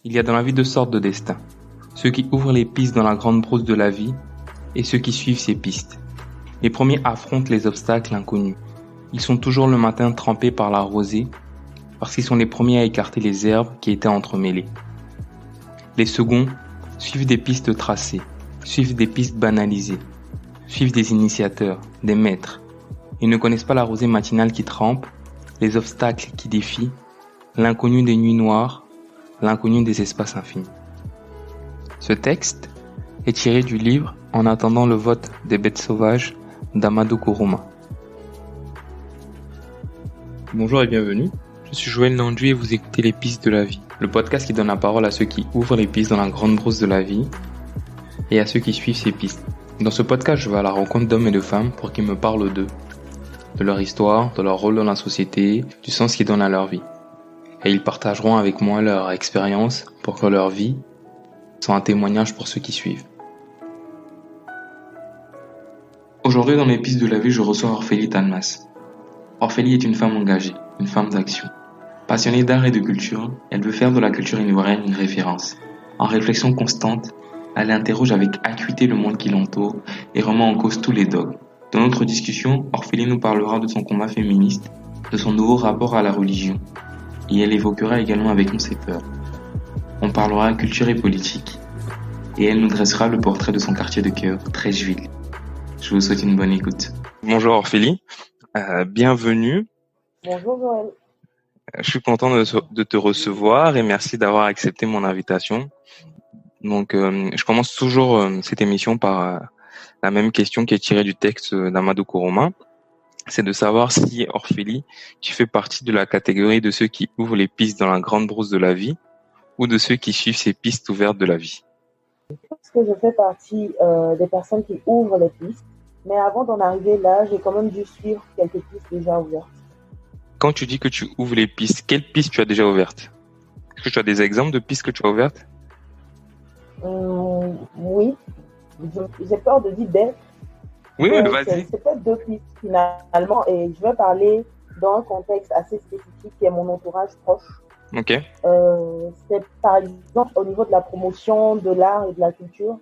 Il y a dans la vie deux sortes de destins. Ceux qui ouvrent les pistes dans la grande brousse de la vie et ceux qui suivent ces pistes. Les premiers affrontent les obstacles inconnus. Ils sont toujours le matin trempés par la rosée parce qu'ils sont les premiers à écarter les herbes qui étaient entremêlées. Les seconds suivent des pistes tracées, suivent des pistes banalisées, suivent des initiateurs, des maîtres. Ils ne connaissent pas la rosée matinale qui trempe, les obstacles qui défient, l'inconnu des nuits noires, l'inconnu des espaces infinis. Ce texte est tiré du livre En attendant le vote des bêtes sauvages d'Amadou Kourouma. Bonjour et bienvenue, je suis Joël Nandu et vous écoutez Les Pistes de la Vie, le podcast qui donne la parole à ceux qui ouvrent les pistes dans la grande brousse de la vie et à ceux qui suivent ces pistes. Dans ce podcast, je vais à la rencontre d'hommes et de femmes pour qu'ils me parlent d'eux, de leur histoire, de leur rôle dans la société, du sens qu'ils donnent à leur vie. Et ils partageront avec moi leur expérience pour que leur vie soit un témoignage pour ceux qui suivent. Aujourd'hui, dans les pistes de la vie, je reçois Orphélie Talmas. Orphélie est une femme engagée, une femme d'action. Passionnée d'art et de culture, elle veut faire de la culture ivoirienne une référence. En réflexion constante, elle interroge avec acuité le monde qui l'entoure et remet en cause tous les dogmes. Dans notre discussion, Orphélie nous parlera de son combat féministe, de son nouveau rapport à la religion, et elle évoquera également avec nous ses peurs. On parlera culture et politique, et elle nous dressera le portrait de son quartier de cœur, Treichville. Je vous souhaite une bonne écoute. Bonjour Orphélie, bienvenue. Bonjour Joël. Je suis content de te recevoir et merci d'avoir accepté mon invitation. Donc, je commence toujours cette émission par la même question qui est tirée du texte d'Amadou Kourouma. C'est de savoir si, Orphélie, tu fais partie de la catégorie de ceux qui ouvrent les pistes dans la grande brousse de la vie ou de ceux qui suivent ces pistes ouvertes de la vie. Je pense que je fais partie des personnes qui ouvrent les pistes, mais avant d'en arriver là, j'ai quand même dû suivre quelques pistes déjà ouvertes. Quand tu dis que tu ouvres les pistes, quelles pistes tu as déjà ouvertes? Est-ce que tu as des exemples de pistes que tu as ouvertes? Oui, j'ai peur de dire des. Oui, vas-y. C'est peut-être deux pistes finalement, et je vais parler dans un contexte assez spécifique qui est mon entourage proche. Ok. C'est par exemple au niveau de la promotion de l'art et de la culture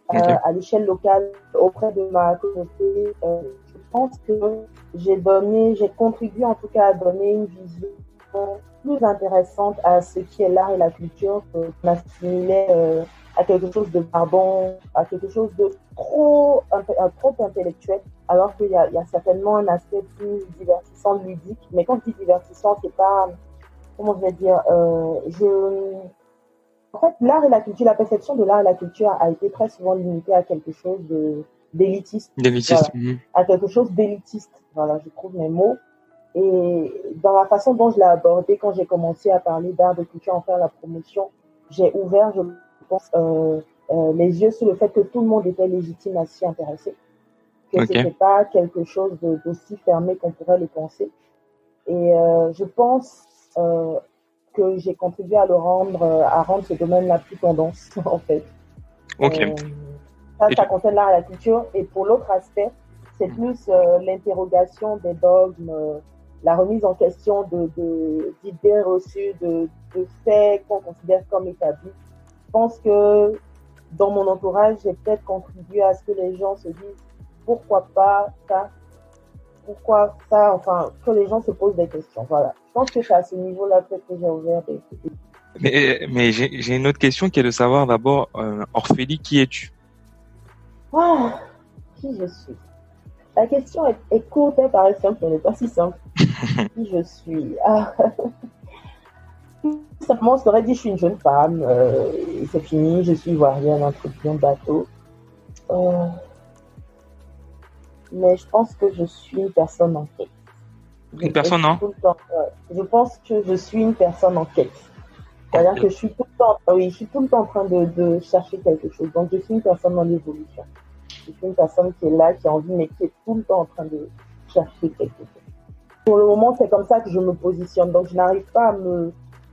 à l'échelle locale auprès de ma communauté. Je pense que j'ai contribué en tout cas à donner une vision plus intéressante à ce qui est l'art et la culture, qu'on assimilait à quelque chose de barbant, à quelque chose de trop intellectuel, alors qu'il y a certainement un aspect plus divertissant, ludique. Mais quand je dis divertissant, c'est pas, comment je vais dire, en fait, l'art et la culture, la perception de l'art et la culture a été très souvent limitée à quelque chose d'élitiste. D'élitiste. Voilà. À quelque chose d'élitiste. Voilà, je trouve mes mots. Et dans la façon dont je l'ai abordé, quand j'ai commencé à parler d'art, de culture, en faire la promotion, j'ai ouvert, je pense, les yeux sur le fait que tout le monde était légitime à s'y intéresser. Que ce n'était pas quelque chose d'aussi fermé qu'on pourrait le penser. Et je pense que j'ai contribué à rendre ce domaine-là plus tendance, en fait. Ok. Ça concerne l'art et la culture. Et pour l'autre aspect, c'est plus l'interrogation des dogmes, la remise en question d'idées reçues, de faits qu'on considère comme établis. Je pense que dans mon entourage, j'ai peut-être contribué à ce que les gens se disent pourquoi pas ça, pourquoi ça, enfin, que les gens se posent des questions. Voilà. Je pense que c'est à ce niveau-là peut-être que j'ai ouvert des... Mais j'ai une autre question qui est de savoir d'abord, Orphélie, qui es-tu? Qui je suis? La question est courte, elle paraît simple, mais elle n'est pas si simple. Qui je suis? Tout simplement, je t'aurais dit je suis une jeune femme, c'est fini, je suis ivoirienne, entretien de bateau. Mais je pense que je suis une personne en quête. Une personne, non? Je pense que je suis une personne en quête. C'est-à-dire que je suis tout le temps en train de chercher quelque chose. Donc, je suis une personne en évolution. Je suis une personne qui est là, qui a envie, mais qui est tout le temps en train de chercher quelque chose. Pour le moment, c'est comme ça que je me positionne. Donc, je n'arrive pas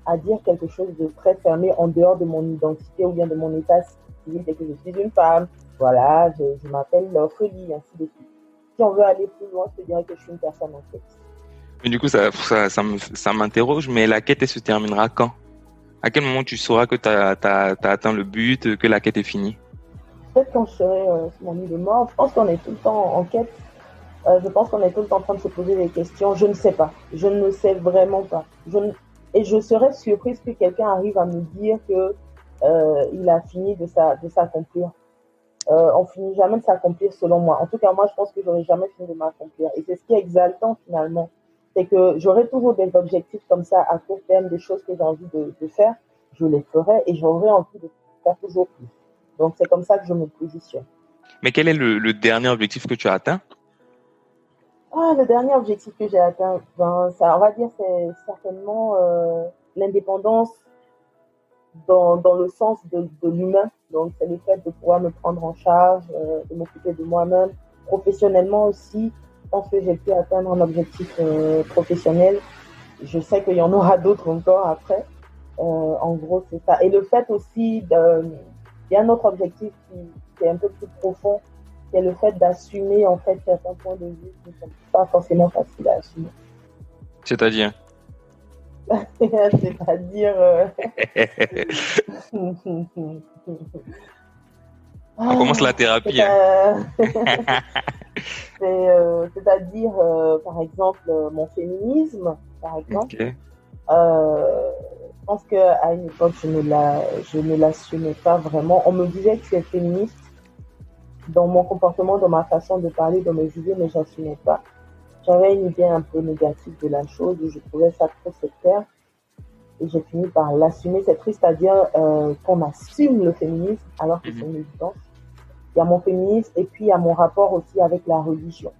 à dire quelque chose de très fermé en dehors de mon identité ou bien de mon état civil, c'est que je suis une femme. Voilà, je m'appelle Orphélie, ainsi de suite. Si on veut aller plus loin, je te dirais que je suis une personne en quête. Mais du coup, ça m'interroge, mais la quête, elle se terminera quand? À quel moment tu sauras que t'as atteint le but, que la quête est finie? Peut-être quand je serai sur mon lit de mort. Je pense qu'on est tout le temps en quête. Je pense qu'on est tout le temps en train de se poser des questions. Je ne sais pas. Je ne sais vraiment pas. Et je serais surprise que quelqu'un arrive à me dire que il a fini de s'accomplir. On finit jamais de s'accomplir selon moi. En tout cas, moi, je pense que j'aurais jamais fini de m'accomplir. Et c'est ce qui est exaltant finalement. C'est que j'aurai toujours des objectifs comme ça à court terme, des choses que j'ai envie de faire. Je les ferai et j'aurai envie de faire toujours plus. Donc, c'est comme ça que je me positionne. Mais quel est le dernier objectif que tu as atteint? Le dernier objectif que j'ai atteint, ben, ça, on va dire, c'est certainement l'indépendance dans le sens de l'humain. Donc, c'est le fait de pouvoir me prendre en charge, de m'occuper de moi-même. Professionnellement aussi, je pense que j'ai pu atteindre un objectif professionnel. Je sais qu'il y en aura d'autres encore après. En gros, c'est ça. Et le fait aussi, il y a un autre objectif qui est un peu plus profond, c'est le fait d'assumer en fait certains points de vue qui ne sont pas forcément faciles à assumer. C'est-à-dire? C'est-à-dire On commence la thérapie. C'est-à-dire par exemple mon féminisme, par exemple. Okay. Je pense qu'à une époque je ne l'assumais pas vraiment. On me disait que tu es féministe dans mon comportement, dans ma façon de parler, dans mes idées, mais j'assumais pas. J'avais une idée un peu négative de la chose et je trouvais ça trop sectaire. Et j'ai fini par l'assumer. C'est triste à dire qu'on assume le féminisme alors que c'est une évidence. Il y a mon féminisme et puis il y a mon rapport aussi avec la religion.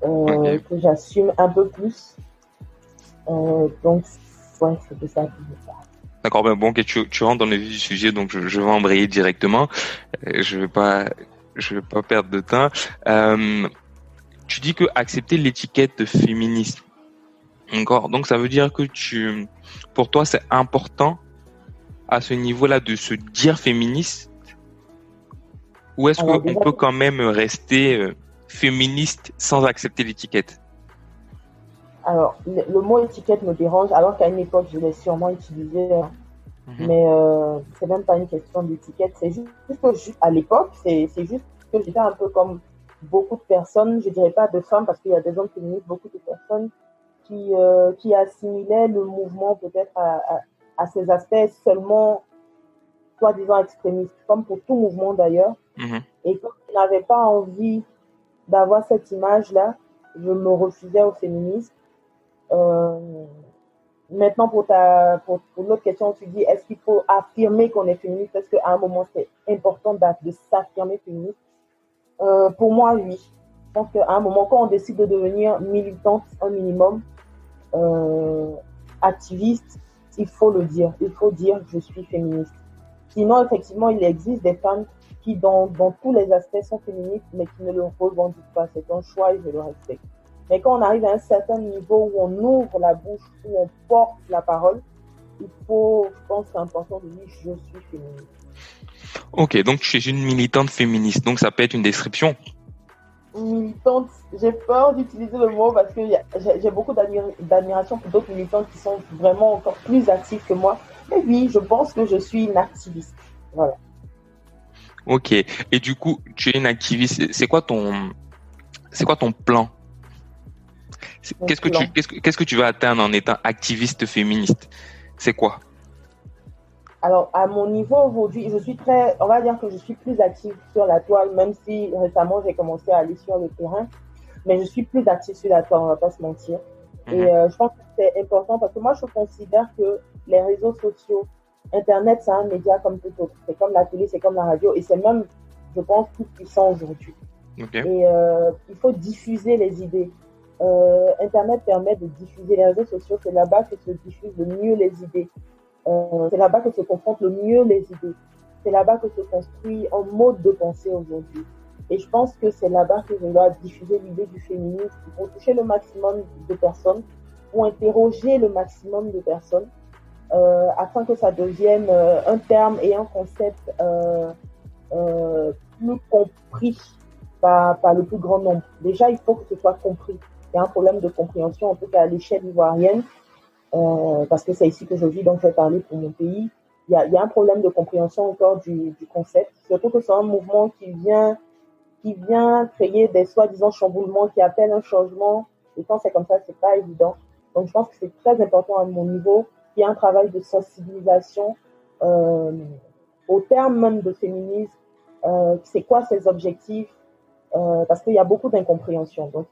Que j'assume un peu plus. Donc, ouais, c'est de ça que je parle. D'accord, ben bon, que tu rentres dans le vif du sujet, donc je vais embrayer directement. Je vais pas perdre de temps. Tu dis que accepter l'étiquette de féministe, d'accord, donc ça veut dire que pour toi, c'est important à ce niveau-là de se dire féministe, ou est-ce qu'on peut quand même rester féministe sans accepter l'étiquette? Alors, le mot étiquette me dérange, alors qu'à une époque, je l'ai sûrement utilisé, mais c'est même pas une question d'étiquette. C'est juste que à l'époque, c'est juste que j'étais un peu comme beaucoup de personnes, je dirais pas de femmes, parce qu'il y a des hommes féministes, beaucoup de personnes qui assimilaient le mouvement peut-être à ces aspects seulement, soi-disant extrémistes, comme pour tout mouvement d'ailleurs. Et quand je n'avais pas envie d'avoir cette image-là, je me refusais au féminisme. Maintenant, pour l'autre question, tu dis, est-ce qu'il faut affirmer qu'on est féministe? Est-ce qu'à un moment, c'est important de s'affirmer féministe? Pour moi, oui. Je pense qu'à un moment, quand on décide de devenir militante, un minimum, activiste, il faut le dire. Il faut dire, je suis féministe. Sinon, effectivement, il existe des femmes qui, dans tous les aspects, sont féministes, mais qui ne le revendiquent pas. C'est un choix et je le respecte. Mais quand on arrive à un certain niveau où on ouvre la bouche, où on porte la parole, il faut, je pense, c'est important de dire je suis féministe. Ok, donc tu es une militante féministe, donc ça peut être une description. Militante, j'ai peur d'utiliser le mot parce que j'ai beaucoup d'admiration pour d'autres militantes qui sont vraiment encore plus actives que moi. Mais oui, je pense que je suis une activiste. Voilà. Ok, et du coup, tu es une activiste. C'est quoi ton plan? Qu'est-ce que tu vas atteindre en étant activiste féministe? C'est quoi? Alors, à mon niveau aujourd'hui, on va dire que je suis plus active sur la toile, même si récemment j'ai commencé à aller sur le terrain, mais je suis plus active sur la toile, on va pas se mentir. Et je pense que c'est important parce que moi, je considère que les réseaux sociaux, Internet, c'est un média comme tout autre. C'est comme la télé, c'est comme la radio, et c'est même, je pense, tout puissant aujourd'hui. Et il faut diffuser les idées. Internet permet de diffuser les réseaux sociaux, c'est là-bas que se diffusent le mieux les idées. C'est là-bas que se confrontent le mieux les idées. C'est là-bas que se construit un mode de pensée aujourd'hui. Et je pense que c'est là-bas que je dois diffuser l'idée du féminisme pour toucher le maximum de personnes, pour interroger le maximum de personnes, afin que ça devienne un terme et un concept plus compris par le plus grand nombre. Déjà, il faut que ce soit compris. Il y a un problème de compréhension, en tout cas à l'échelle ivoirienne. parce que c'est ici que je vis, donc je vais parler pour mon pays. Il y a un problème de compréhension encore du concept, surtout que c'est un mouvement qui vient créer des soi-disant chamboulements, qui appellent un changement, et quand c'est comme ça, c'est pas évident. Donc je pense que c'est très important à mon niveau qu'il y ait un travail de sensibilisation euh, au terme même de féminisme, c'est quoi ses objectifs, parce qu'il y a beaucoup d'incompréhension. Donc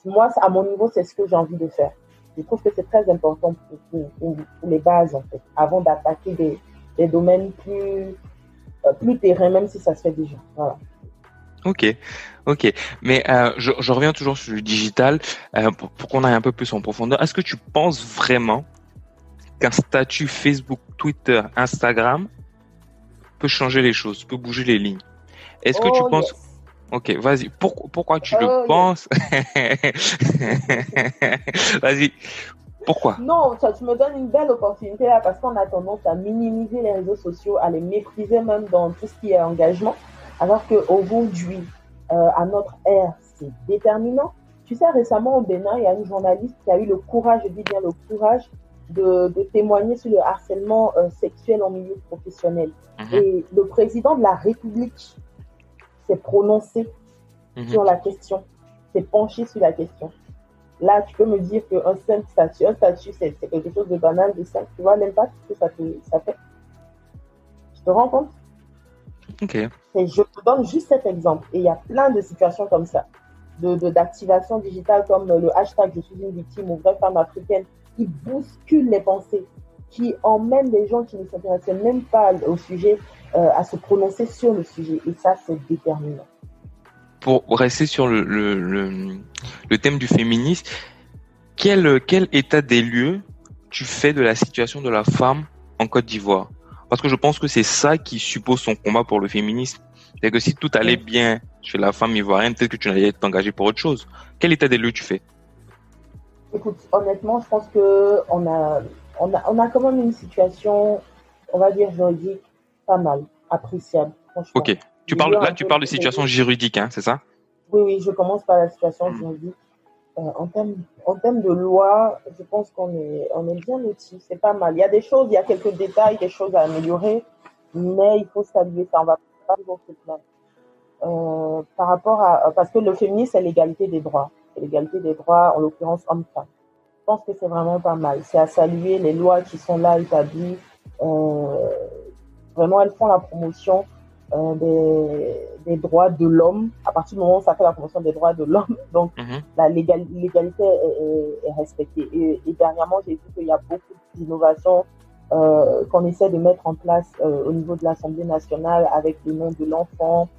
moi, à mon niveau, c'est ce que j'ai envie de faire. Je trouve que c'est très important pour les bases, en fait, avant d'attaquer des domaines plus terrain, même si ça se fait déjà. Voilà. Ok, ok. Mais je reviens toujours sur le digital pour qu'on aille un peu plus en profondeur. Est-ce que tu penses vraiment qu'un statut Facebook, Twitter, Instagram peut changer les choses, peut bouger les lignes? Est-ce que tu Oh penses... yes. Ok, vas-y. Pourquoi tu le Oh yes. penses? Vas-y. Pourquoi? Non, tu me donnes une belle opportunité là parce qu'on a tendance à minimiser les réseaux sociaux, à les mépriser même dans tout ce qui est engagement, alors qu'aujourd'hui, à notre ère, c'est déterminant. Tu sais, récemment au Bénin, il y a une journaliste qui a eu le courage, je dis bien le courage, de témoigner sur le harcèlement sexuel en milieu professionnel. Mhm, Et le président de la République s'est prononcé mhm. sur la question, s'est penché sur la question. Là, tu peux me dire qu'un simple statut, c'est quelque chose de banal, de simple. Tu vois l'impact que ça fait. Tu te rends compte? Ok. Je te donne juste cet exemple. Et il y a plein de situations comme ça, d'activation digitale comme le hashtag Je suis une victime ou vraie femme africaine, qui bouscule les pensées, qui emmène des gens qui ne s'intéressaient même pas au sujet à se prononcer sur le sujet. Et ça, c'est déterminant. Pour rester sur le thème du féminisme, quel état des lieux tu fais de la situation de la femme en Côte d'Ivoire? Parce que je pense que c'est ça qui suppose son combat pour le féminisme. C'est que si tout allait bien chez la femme ivoirienne, peut-être que tu n'allais être engagé pour autre chose. Quel état des lieux tu fais? Écoute, honnêtement, je pense que on a quand même une situation, on va dire juridique, pas mal, appréciable, franchement. Ok. J'ai lu Là, un tu peu parles de les situation juridique, hein, c'est ça? Oui, oui, je commence par la situation Hmm. juridique. En termes de loi, je pense on est bien loti. C'est pas mal. Il y a des choses, il y a quelques détails, des choses à améliorer, mais il faut saluer ça. On va pas toujours se plaindre. Par rapport à, parce que le féminisme, c'est l'égalité des droits. C'est l'égalité des droits, en l'occurrence homme-femme. Je pense que c'est vraiment pas mal. C'est à saluer les lois qui sont là établies. Euh, Vraiment, elles font la promotion des droits de l'homme. À partir du moment où ça fait la promotion des droits de l'homme, donc Mhm. l'égalité est respectée. Et dernièrement, j'ai vu qu'il y a beaucoup d'innovations qu'on essaie de mettre en place au niveau de l'Assemblée nationale avec le nom de l'enfant,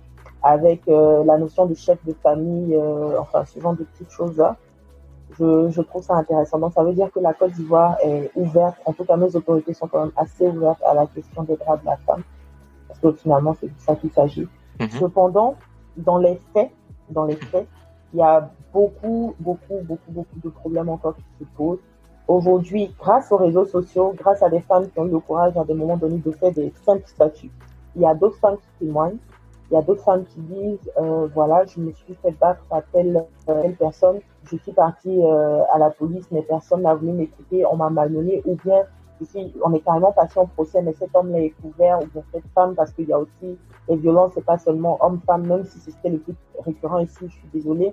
avec la notion de chef de famille, enfin ce genre de petites choses-là. Je trouve ça intéressant. Donc, ça veut dire que la Côte d'Ivoire est ouverte. En tout cas, nos autorités sont quand même assez ouvertes à la question des droits de la femme. Parce que finalement, c'est de ça qu'il s'agit. Mhm. Cependant, dans les faits, il y a beaucoup de problèmes encore qui se posent. Aujourd'hui, grâce aux réseaux sociaux, grâce à des femmes qui ont eu le courage à des moments donnés de faire des simples statuts, il y a d'autres femmes qui témoignent. Il y a d'autres femmes qui disent, voilà, je me suis fait battre par telle personne, je suis partie à la police, mais personne n'a voulu m'écouter, on m'a malmené, ou bien on est carrément passé en procès, mais cet homme est couvert, ou bien cette femme, parce qu'il y a aussi les violences, c'est pas seulement homme-femme, même si c'était le plus récurrent ici, je suis désolée.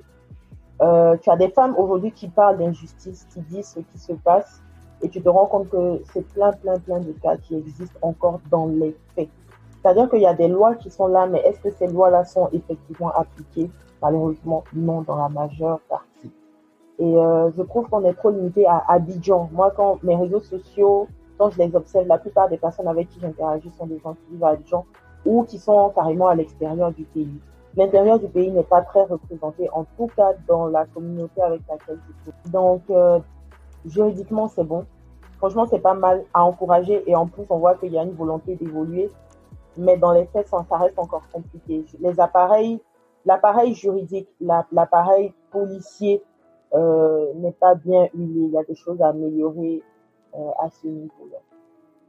Tu as des femmes aujourd'hui qui parlent d'injustice, qui disent ce qui se passe, et tu te rends compte que c'est plein de cas qui existent encore dans les faits. C'est-à-dire qu'il y a des lois qui sont là, mais est-ce que ces lois-là sont effectivement appliquées? Malheureusement, non, dans la majeure partie. Et je trouve qu'on est trop limité à Abidjan. Moi, quand mes réseaux sociaux, quand je les observe, la plupart des personnes avec qui j'interagis sont des gens qui vivent à Abidjan ou qui sont carrément à l'extérieur du pays. L'intérieur du pays n'est pas très représenté, en tout cas dans la communauté avec laquelle je suis. Donc, juridiquement, c'est bon. Franchement, c'est pas mal à encourager et en plus, on voit qu'il y a une volonté d'évoluer. Mais dans les faits, ça reste encore compliqué. L'appareil juridique, l'appareil policier n'est pas bien huilé. Il y a des choses à améliorer à ce niveau-là.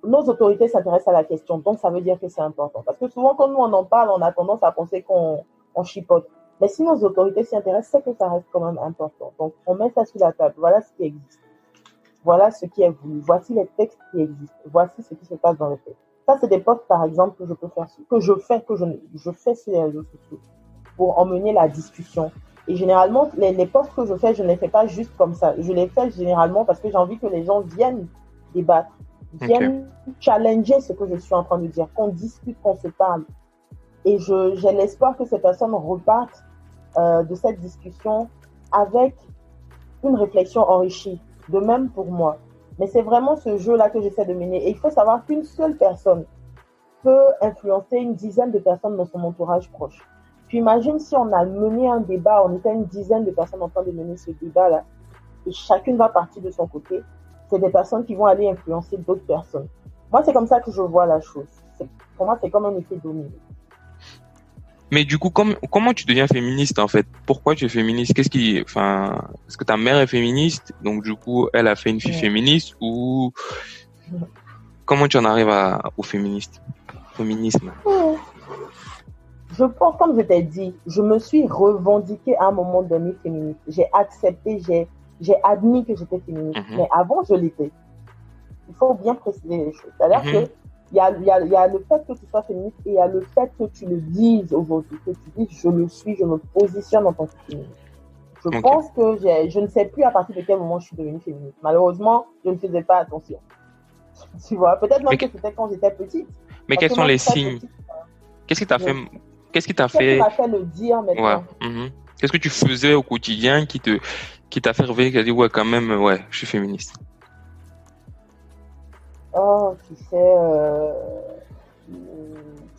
Nos autorités s'intéressent à la question, donc ça veut dire que c'est important. Parce que souvent, quand nous on en parle, on a tendance à penser qu'on chipote. Mais si nos autorités s'y intéressent, c'est que ça reste quand même important. Donc, on met ça sur la table. Voilà ce qui existe. voilà ce qui est voulu, voici les textes qui existent, voici ce qui se passe dans les textes. Ça, c'est des posts, par exemple, que je peux faire, que je fais sur les réseaux sociaux pour emmener la discussion. Et généralement, les posts que je fais, je ne les fais pas juste comme ça. Je les fais généralement parce que j'ai envie que les gens viennent débattre, viennent challenger ce que je suis en train de dire, qu'on discute, qu'on se parle. Et j'ai l'espoir que ces personnes repartent de cette discussion avec une réflexion enrichie. De même pour moi. Mais c'est vraiment ce jeu-là que j'essaie de mener. Et il faut savoir qu'une seule personne peut influencer une dizaine de personnes dans son entourage proche. Tu imagines si on a mené un débat, on était une dizaine de personnes en train de mener ce débat-là, et chacune va partir de son côté, c'est des personnes qui vont aller influencer d'autres personnes. Moi, c'est comme ça que je vois la chose. Pour moi, c'est comme un effet domino. Mais du coup, comment tu deviens féministe en fait? Pourquoi tu es féministe? Est-ce que ta mère est féministe, donc du coup, elle a fait une fille féministe, ou comment tu en arrives au féminisme? Je pense, comme je t'ai dit, je me suis revendiquée à un moment donné féministe. J'ai accepté, j'ai admis que j'étais féministe. Mais avant, je l'étais. Il faut bien préciser les choses. C'est-à-dire que il y a le fait que tu sois féministe et il y a le fait que tu le dises aujourd'hui, que tu dises je le suis, je me positionne en tant que féministe. Je pense que je ne sais plus à partir de quel moment je suis devenue féministe. Malheureusement, je ne faisais pas attention. Tu vois, peut-être même que c'était quand j'étais petite. Mais quels sont les signes? Qu'est-ce qui t'a fait le dire maintenant? Ouais. Qu'est-ce que tu faisais au quotidien qui t'a fait réveiller, qui a dit ouais, quand même, ouais, je suis féministe? Oh, tu sais,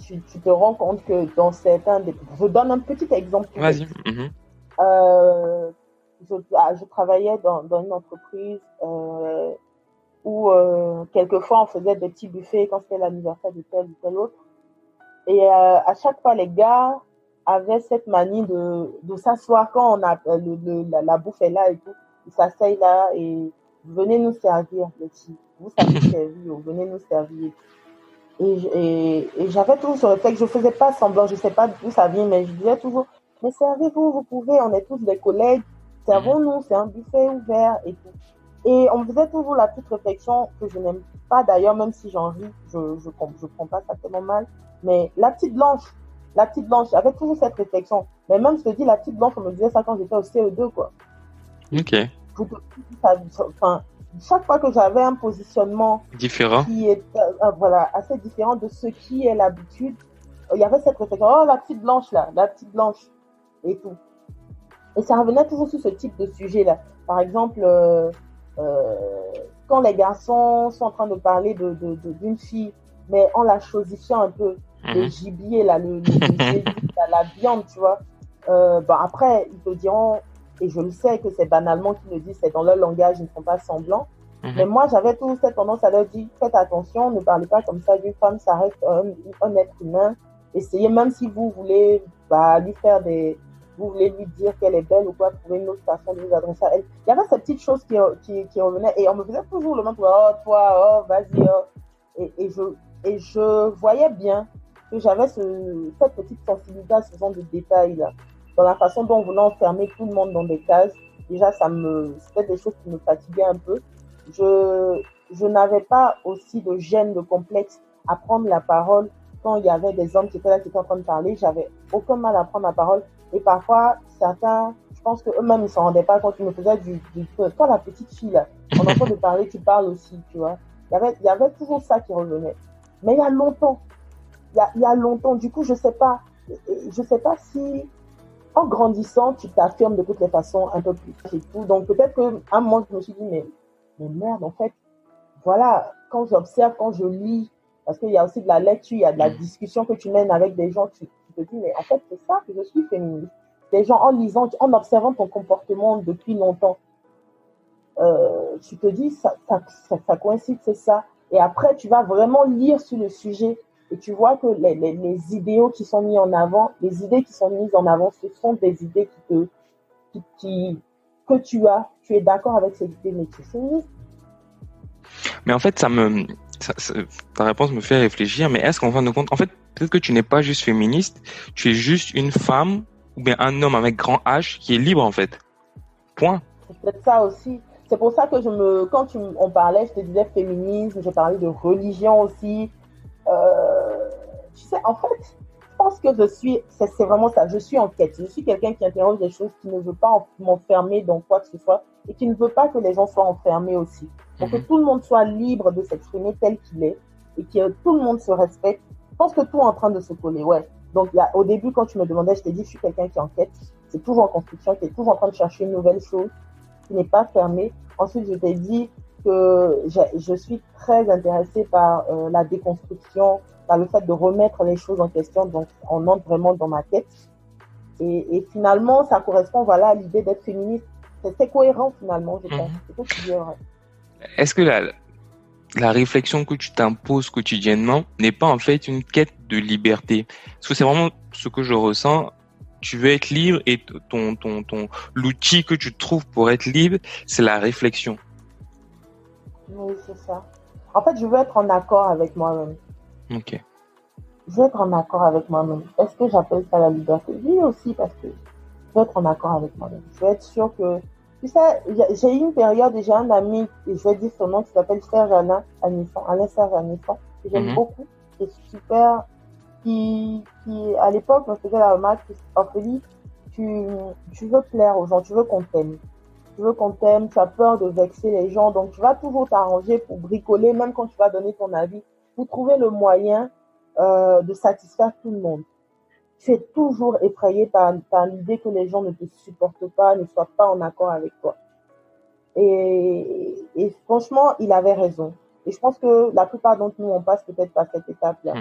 tu te rends compte que dans certains... Je donne un petit exemple. Vas-y. Je travaillais dans une entreprise où quelquefois on faisait des petits buffets quand c'était l'anniversaire de tel ou tel autre. Et à chaque fois, les gars avaient cette manie de s'asseoir quand on a la bouffe est là et tout. Ils s'asseyent là et venez nous servir, les filles. Vous savez servir, venez nous servir. Et j'avais toujours ce réflexe, je faisais pas semblant, je sais pas d'où ça vient, mais je disais toujours, mais servez-vous, vous pouvez, on est tous des collègues, servons-nous, c'est un buffet ouvert et tout. Et on me faisait toujours la petite réflexion que je n'aime pas d'ailleurs, même si j'en ris, je prends pas ça tellement mal, mais la petite blanche, j'avais toujours cette réflexion. Mais même, je te dis, la petite blanche, on me disait ça quand j'étais au CE2, quoi. Ok. Enfin, chaque fois que j'avais un positionnement différent, qui est assez différent de ce qui est l'habitude, il y avait cette réflexion, oh la petite blanche et tout. Et ça revenait toujours sur ce type de sujet-là. Par exemple, quand les garçons sont en train de parler d'une fille, mais en la chosifiant un peu, le gibier, là, la viande, tu vois. Après, ils te diront, et je le sais que c'est banalement qu'ils le disent, c'est dans leur langage, ils ne font pas semblant. Mais moi, j'avais toujours cette tendance à leur dire, faites attention, ne parlez pas comme ça d'une femme, ça reste un être humain. Essayez, même si vous voulez vous voulez lui dire qu'elle est belle ou quoi, trouver une autre façon de vous adresser à elle. Il y avait cette petite chose qui revenait, et on me faisait toujours le même, oh toi, oh vas-y, oh. Et je voyais bien que j'avais cette petite sensibilité à ce genre de détails-là. Dans la façon dont on voulait enfermer tout le monde dans des cases, déjà, c'était des choses qui me fatiguaient un peu. Je n'avais pas aussi de gêne, de complexe à prendre la parole quand il y avait des hommes qui étaient là, qui étaient en train de parler. J'avais aucun mal à prendre la parole. Et parfois, certains, je pense qu'eux-mêmes, ils ne s'en rendaient pas compte. Ils me faisaient toi, la petite fille, là, on est en train de parler, tu parles aussi, tu vois. Il y avait toujours ça qui revenait. Mais il y a longtemps, du coup, je sais pas si, en grandissant, tu t'affirmes de toutes les façons un peu plus et tout. Donc, peut-être qu'à un moment, je me suis dit, mais merde, en fait, voilà, quand j'observe, quand je lis, parce qu'il y a aussi de la lecture, il y a de la discussion que tu mènes avec des gens, tu te dis, mais en fait, c'est ça que je suis féministe. Des gens, en lisant, en observant ton comportement depuis longtemps, tu te dis, ça coïncide, c'est ça. Et après, tu vas vraiment lire sur le sujet et tu vois que les idéaux qui sont mis en avant, les idées qui sont mises en avant, ce sont des idées que tu es d'accord avec ces idées, mais tu es féministe. Mais en fait, ta réponse me fait réfléchir, mais est-ce qu'on va nous compte, en fait, peut-être que tu n'es pas juste féministe, tu es juste une femme ou bien un homme avec grand H qui est libre, en fait. Point. C'est peut-être ça aussi. c'est pour ça que quand on parlait, je te disais féminisme, j'ai parlé de religion aussi. Tu sais, en fait, je pense que c'est vraiment ça, je suis en quête. Je suis quelqu'un qui interroge des choses, qui ne veut pas m'enfermer dans quoi que ce soit et qui ne veut pas que les gens soient enfermés aussi. Pour que tout le monde soit libre de s'exprimer tel qu'il est et que tout le monde se respecte. Je pense que tout est en train de se coller, ouais. Donc, au début, quand tu me demandais, je t'ai dit, je suis quelqu'un qui est en quête. C'est toujours en construction, qui est toujours en train de chercher une nouvelle chose, qui n'est pas fermée. Ensuite, je t'ai dit que je suis très intéressée par la déconstruction, par le fait de remettre les choses en question. Donc, on entre vraiment dans ma tête. Et finalement, ça correspond, voilà, à l'idée d'être féministe. C'est cohérent, finalement, je pense. C'est ce que tu dis, vrai. Est-ce que la réflexion que tu t'imposes quotidiennement n'est pas en fait une quête de liberté? Parce que c'est vraiment ce que je ressens. Tu veux être libre et l'outil que tu trouves pour être libre, c'est la réflexion. Oui, c'est ça. En fait, je veux être en accord avec moi-même. Ok. Je veux être en accord avec moi-même. Est-ce que j'appelle ça la liberté? Oui, aussi, parce que je veux être en accord avec moi-même. Je veux être sûre que... Tu sais, j'ai eu une période et j'ai un ami, et je vais dire son nom, qui s'appelle Serge Alain Serge Anisson, que j'aime beaucoup, qui est super, qui à l'époque me faisait la remarque, Ophélie, tu veux plaire aux gens, tu veux qu'on t'aime. Tu veux qu'on t'aime, tu as peur de vexer les gens, donc tu vas toujours t'arranger pour bricoler, même quand tu vas donner ton avis, pour trouver le moyen de satisfaire tout le monde. Tu es toujours effrayé par l'idée que les gens ne te supportent pas, ne soient pas en accord avec toi. Et franchement, il avait raison. Et je pense que la plupart d'entre nous, on passe peut-être par cette étape-là.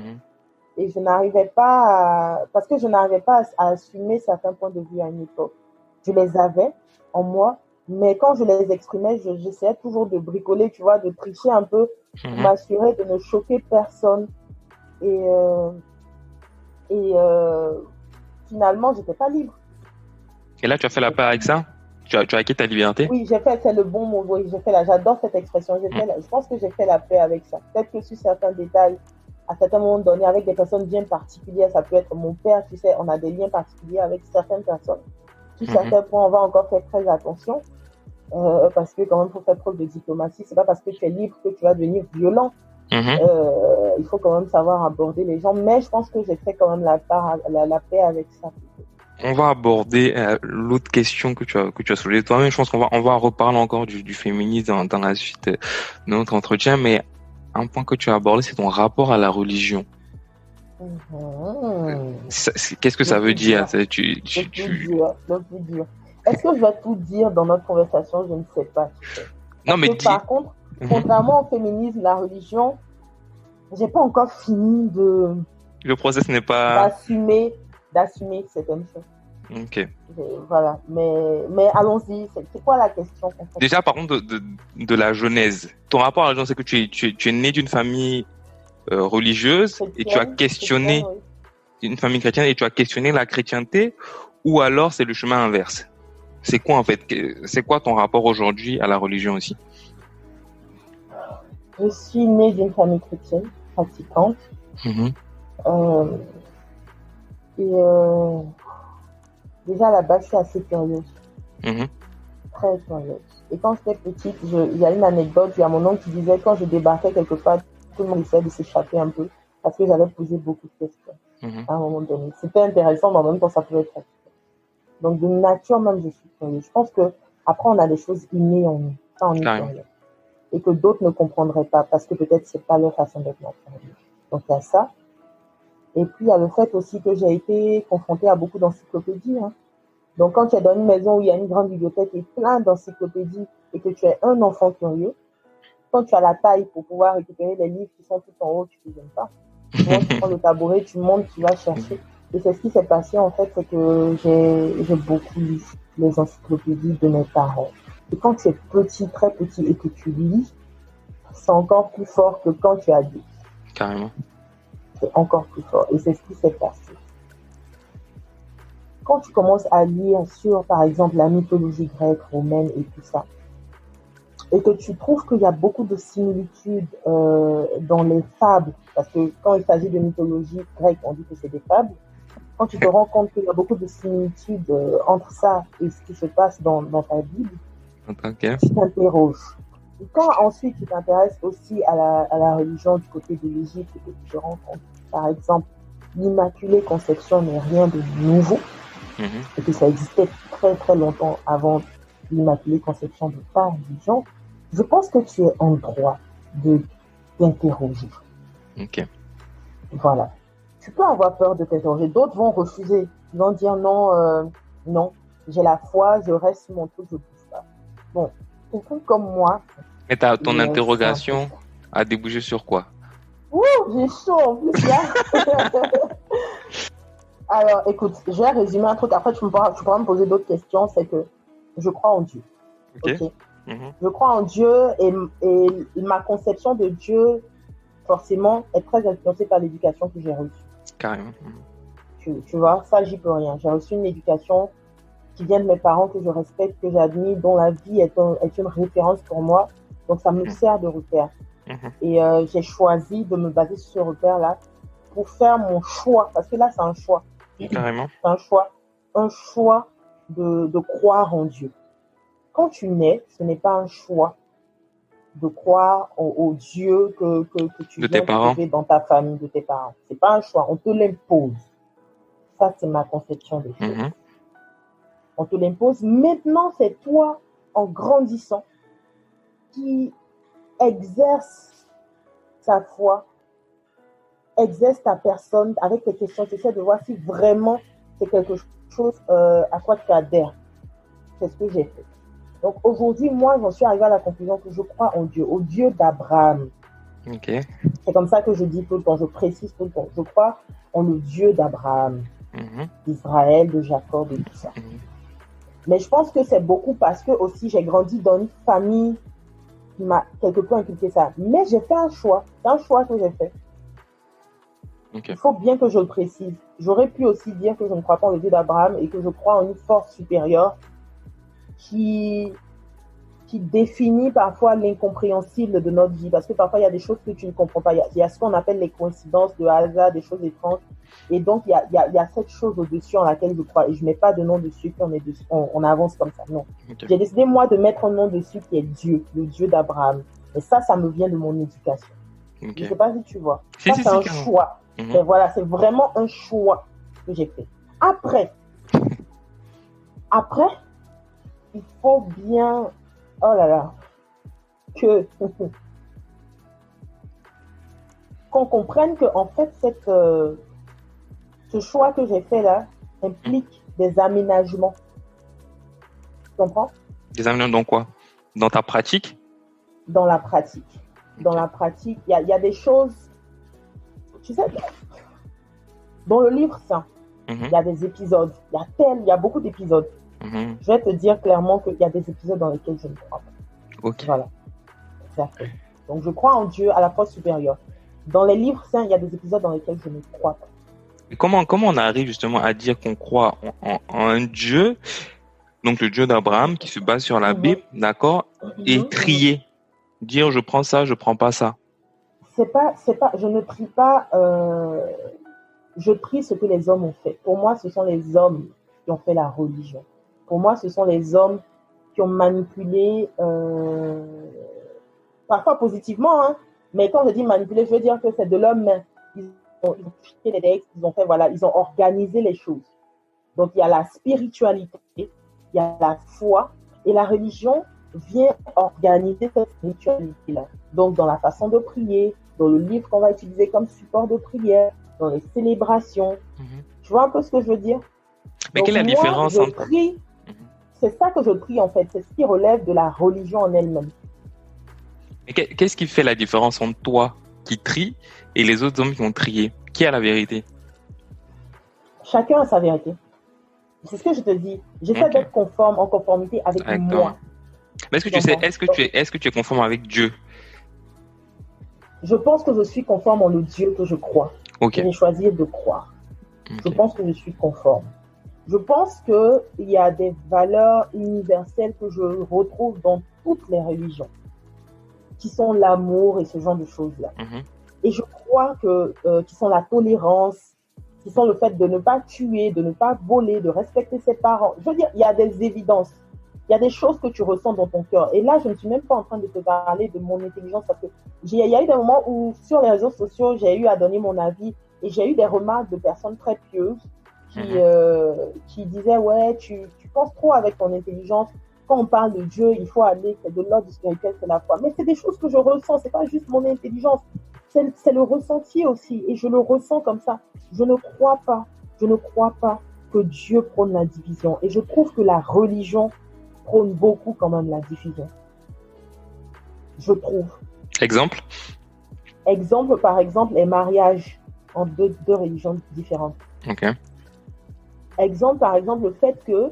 Et je n'arrivais pas parce que je n'arrivais pas à assumer certains points de vue à une époque. Je les avais en moi, mais quand je les exprimais, j'essayais toujours de bricoler, tu vois, de tricher un peu pour m'assurer de ne choquer personne. Et finalement, j'étais pas libre. Et là, tu as fait la paix avec ça? Tu as acquis ta liberté? Oui, c'est le bon mot. Oui, j'adore cette expression. Je pense que j'ai fait la paix avec ça. Peut-être que sur certains détails, à certains moments donnés, avec des personnes bien particulières, ça peut être mon père, tu sais, on a des liens particuliers avec certaines personnes. Sur certains points, on va encore faire très attention. Parce que quand même, il faut faire preuve de diplomatie. C'est pas parce que tu es libre que tu vas devenir violent. Il faut quand même savoir aborder les gens. Mais je pense que j'ai fait quand même la paix avec ça. On va aborder l'autre question que tu as soulevée toi-même. Je pense qu'on va reparler encore du féminisme dans la suite de notre entretien. Mais un point que tu as abordé, c'est ton rapport à la religion. Qu'est-ce que ça veut dire? Le plus dur. Est-ce que je vais tout dire dans notre conversation? Je ne sais pas. Non, mais par contre, contrairement au féminisme, la religion, j'ai pas encore fini de... Le process n'est pas... D'assumer certaines choses. Ok. Voilà. Mais allons-y. C'est quoi la question? Déjà, par contre, de la genèse. Ton rapport à la religion, c'est que tu es né d'une famille religieuse et tu as questionné une famille chrétienne et tu as questionné la chrétienté, ou alors c'est le chemin inverse? C'est quoi en fait? C'est quoi ton rapport aujourd'hui à la religion aussi? Je suis née d'une famille chrétienne pratiquante. Déjà à la base, je suis assez curieuse. Très curieuse. Et quand j'étais petite, il y a une anecdote, il y a mon oncle qui disait quand je débarquais quelque part, tout le monde essayait de s'échapper un peu parce que j'avais posé beaucoup de questions à un moment donné. C'était intéressant, mais en même temps, ça pouvait être fatiguant. Donc, de nature même, je suis curieuse. Je pense que après, on a des choses innées en nous. Ça, on est curieux. Et que d'autres ne comprendraient pas parce que peut-être c'est pas leur façon d'être naturelle. Donc, il y a ça. Et puis, il y a le fait aussi que j'ai été confrontée à beaucoup d'encyclopédies. Donc, quand tu es dans une maison où il y a une grande bibliothèque et plein d'encyclopédies et que tu es un enfant curieux, quand tu as la taille pour pouvoir récupérer les livres qui sont tout en haut, tu ne viens pas. Tu prends le tabouret, tu montes, tu vas chercher. Et c'est ce qui s'est passé, en fait, c'est que j'ai beaucoup lu les encyclopédies de mes parents. Et quand tu es petit, très petit, et que tu lis, c'est encore plus fort que quand tu es adulte. Carrément. C'est encore plus fort. Et c'est ce qui s'est passé. Quand tu commences à lire sur, par exemple, la mythologie grecque, romaine et tout ça, et que tu trouves qu'il y a beaucoup de similitudes dans les fables, parce que quand il s'agit de mythologie grecque, on dit que c'est des fables, quand tu te rends compte qu'il y a beaucoup de similitudes entre ça et ce qui se passe dans ta Bible, Ok. Tu t'interroges. Et quand ensuite tu t'intéresses aussi à la religion du côté de l'Égypte et que tu te rends compte, par exemple, l'Immaculée Conception n'est rien de nouveau et que ça existait très très longtemps avant l'Immaculée Conception de ta religion, je pense que tu es en droit de t'interroger. Ok. Voilà. Tu peux avoir peur de t'interroger. D'autres vont refuser. Ils vont dire non, non, j'ai la foi, je reste sur mon truc, je ne bouge pas. Bon, quelqu'un comme moi. Et ton interrogation a débouché sur quoi? Ouh, j'ai chaud en plus là. Alors, écoute, je vais résumer un truc. Après, tu pourras me poser d'autres questions. C'est que je crois en Dieu. Ok. Je crois en Dieu et ma conception de Dieu, forcément, est très influencée par l'éducation que j'ai reçue. Carrément. Tu vois, ça, j'y peux rien. J'ai reçu une éducation qui vient de mes parents que je respecte, que j'admire, dont la vie est une référence pour moi. Donc, ça me sert de repère. Et j'ai choisi de me baser sur ce repère-là pour faire mon choix. Parce que là, c'est un choix. Carrément. C'est un choix de croire en Dieu. Quand tu nais, ce n'est pas un choix de croire au Dieu que tu viens de trouver dans ta famille, de tes parents. C'est pas un choix, on te l'impose. Ça, c'est ma conception des choses. On te l'impose. Maintenant, c'est toi, en grandissant, qui exerce ta foi, exerce ta personne avec tes questions. Tu essaies de voir si vraiment c'est quelque chose à quoi tu adhères. C'est ce que j'ai fait. Donc aujourd'hui, moi, j'en suis arrivée à la conclusion que je crois en Dieu, au Dieu d'Abraham. Ok. C'est comme ça que je dis tout le temps, je précise tout le temps. Je crois en le Dieu d'Abraham, d'Israël, de Jacob et tout ça. Mais je pense que c'est beaucoup parce que aussi j'ai grandi dans une famille qui m'a quelque peu inculqué ça. Mais j'ai fait un choix. C'est un choix que j'ai fait. Il faut bien que je le précise. J'aurais pu aussi dire que je ne crois pas en le Dieu d'Abraham et que je crois en une force supérieure qui définit parfois l'incompréhensible de notre vie. Parce que parfois, il y a des choses que tu ne comprends pas. Il y a ce qu'on appelle les coïncidences de hasard, des choses étranges. Et donc, il y a cette chose au-dessus en laquelle je crois. Et je ne mets pas de nom dessus, puis on avance comme ça. Non. J'ai décidé, moi, de mettre un nom dessus qui est Dieu, le Dieu d'Abraham. Et ça me vient de mon éducation. Je ne sais pas si tu vois. Ça, c'est un choix. Mais voilà, c'est vraiment un choix que j'ai fait. Après, il faut bien, oh là là, qu'on comprenne que en fait ce choix que j'ai fait là implique des aménagements. Tu comprends? Des aménagements dans quoi? Dans ta pratique? Dans la pratique. Dans la pratique, il y a des choses, tu sais, dans le livre saint, il y a des épisodes, il y a beaucoup d'épisodes. Je vais te dire clairement qu'il y a des épisodes dans lesquels je ne crois pas. Ok. Voilà. Exactement. Donc, je crois en Dieu à la force supérieure. Dans les livres saints, il y a des épisodes dans lesquels je ne crois pas. Et comment on arrive justement à dire qu'on croit en un Dieu, donc le Dieu d'Abraham, qui se base sur la Bible, d'accord, et trier, dire je prends ça, je prends pas ça. C'est pas, je ne trie pas, je trie ce que les hommes ont fait. Pour moi, ce sont les hommes qui ont fait la religion. Pour moi, ce sont les hommes qui ont manipulé, parfois positivement, hein, mais quand je dis manipuler, je veux dire que c'est de leurs mains. Ils ont fait les textes, ils ont fait, voilà, ils ont organisé les choses. Donc, il y a la spiritualité, il y a la foi, et la religion vient organiser cette spiritualité-là. Donc, dans la façon de prier, dans le livre qu'on va utiliser comme support de prière, dans les célébrations. Tu vois un peu ce que je veux dire? Mais donc, quelle est la différence entre... C'est ça que je prie en fait, c'est ce qui relève de la religion en elle-même. Mais qu'est-ce qui fait la différence entre toi qui trie et les autres hommes qui ont trié? Qui a la vérité? Chacun a sa vérité. C'est ce que je te dis. J'essaie d'être conforme, en conformité avec moi. Mais est-ce que tu sais, est-ce que tu es conforme avec Dieu? Je pense que je suis conforme en le Dieu que je crois. J'ai choisi de croire. Je pense que je suis conforme. Je pense qu'il y a des valeurs universelles que je retrouve dans toutes les religions, qui sont l'amour et ce genre de choses-là. Et je crois qui sont la tolérance, qui sont le fait de ne pas tuer, de ne pas voler, de respecter ses parents. Je veux dire, il y a des évidences. Il y a des choses que tu ressens dans ton cœur. Et là, je ne suis même pas en train de te parler de mon intelligence parce que il y a eu des moments où, sur les réseaux sociaux, j'ai eu à donner mon avis et j'ai eu des remarques de personnes très pieuses qui disaient, ouais, tu penses trop avec ton intelligence. Quand on parle de Dieu, il faut aller de l'ordre du spirituel, c'est la foi. Mais c'est des choses que je ressens, c'est pas juste mon intelligence. C'est le ressenti aussi. Et je le ressens comme ça. Je ne crois pas que Dieu prône la division. Et je trouve que la religion prône beaucoup quand même la division. Je trouve. Exemple, par exemple, les mariages en deux religions différentes. Ok. Exemple, par exemple, le fait que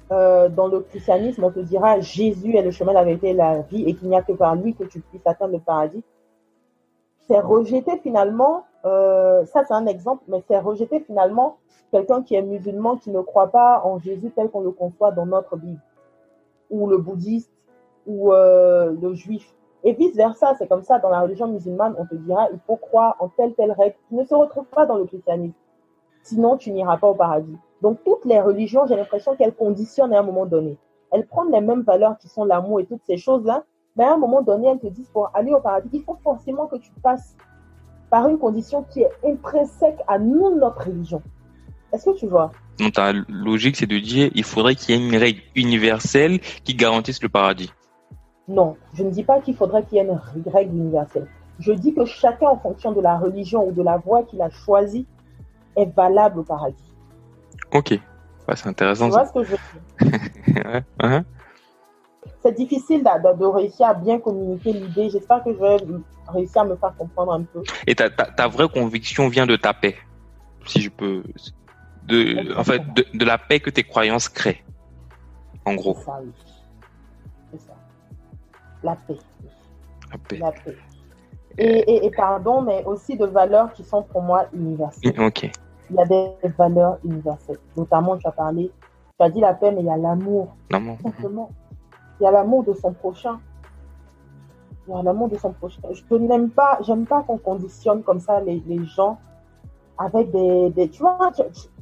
dans le christianisme, on te dira Jésus est le chemin, la vérité et la vie et qu'il n'y a que par lui que tu puisses atteindre le paradis. C'est rejeter finalement, ça c'est un exemple, mais c'est rejeter finalement quelqu'un qui est musulman, qui ne croit pas en Jésus tel qu'on le conçoit dans notre Bible, ou le bouddhiste, ou le juif. Et vice-versa, c'est comme ça, dans la religion musulmane, on te dira il faut croire en telle règle qui ne se retrouve pas dans le christianisme. Sinon, tu n'iras pas au paradis. Donc, toutes les religions, j'ai l'impression qu'elles conditionnent à un moment donné. Elles prennent les mêmes valeurs qui sont l'amour et toutes ces choses-là, mais à un moment donné, elles te disent pour aller au paradis, il faut forcément que tu passes par une condition qui est intrinsèque à nous, notre religion. Est-ce que tu vois? Donc ta logique, c'est de dire il faudrait qu'il y ait une règle universelle qui garantisse le paradis. Non, je ne dis pas qu'il faudrait qu'il y ait une règle universelle. Je dis que chacun, en fonction de la religion ou de la voie qu'il a choisie, est valable au paradis. Ok, ouais, c'est intéressant. Tu vois ce que je veux dire? Ouais. C'est difficile de réussir à bien communiquer l'idée. J'espère que je vais réussir à me faire comprendre un peu. Et ta vraie conviction vient de ta paix, si je peux, de la paix que tes croyances créent, en gros. C'est ça, oui. C'est ça. La paix. La paix. Et pardon, mais aussi de valeurs qui sont pour moi universelles. Ok. Il y a des valeurs universelles. Notamment, tu as dit la paix, mais il y a l'amour. Simplement. Il y a l'amour de son prochain. J'aime pas qu'on conditionne comme ça les gens avec des tu vois,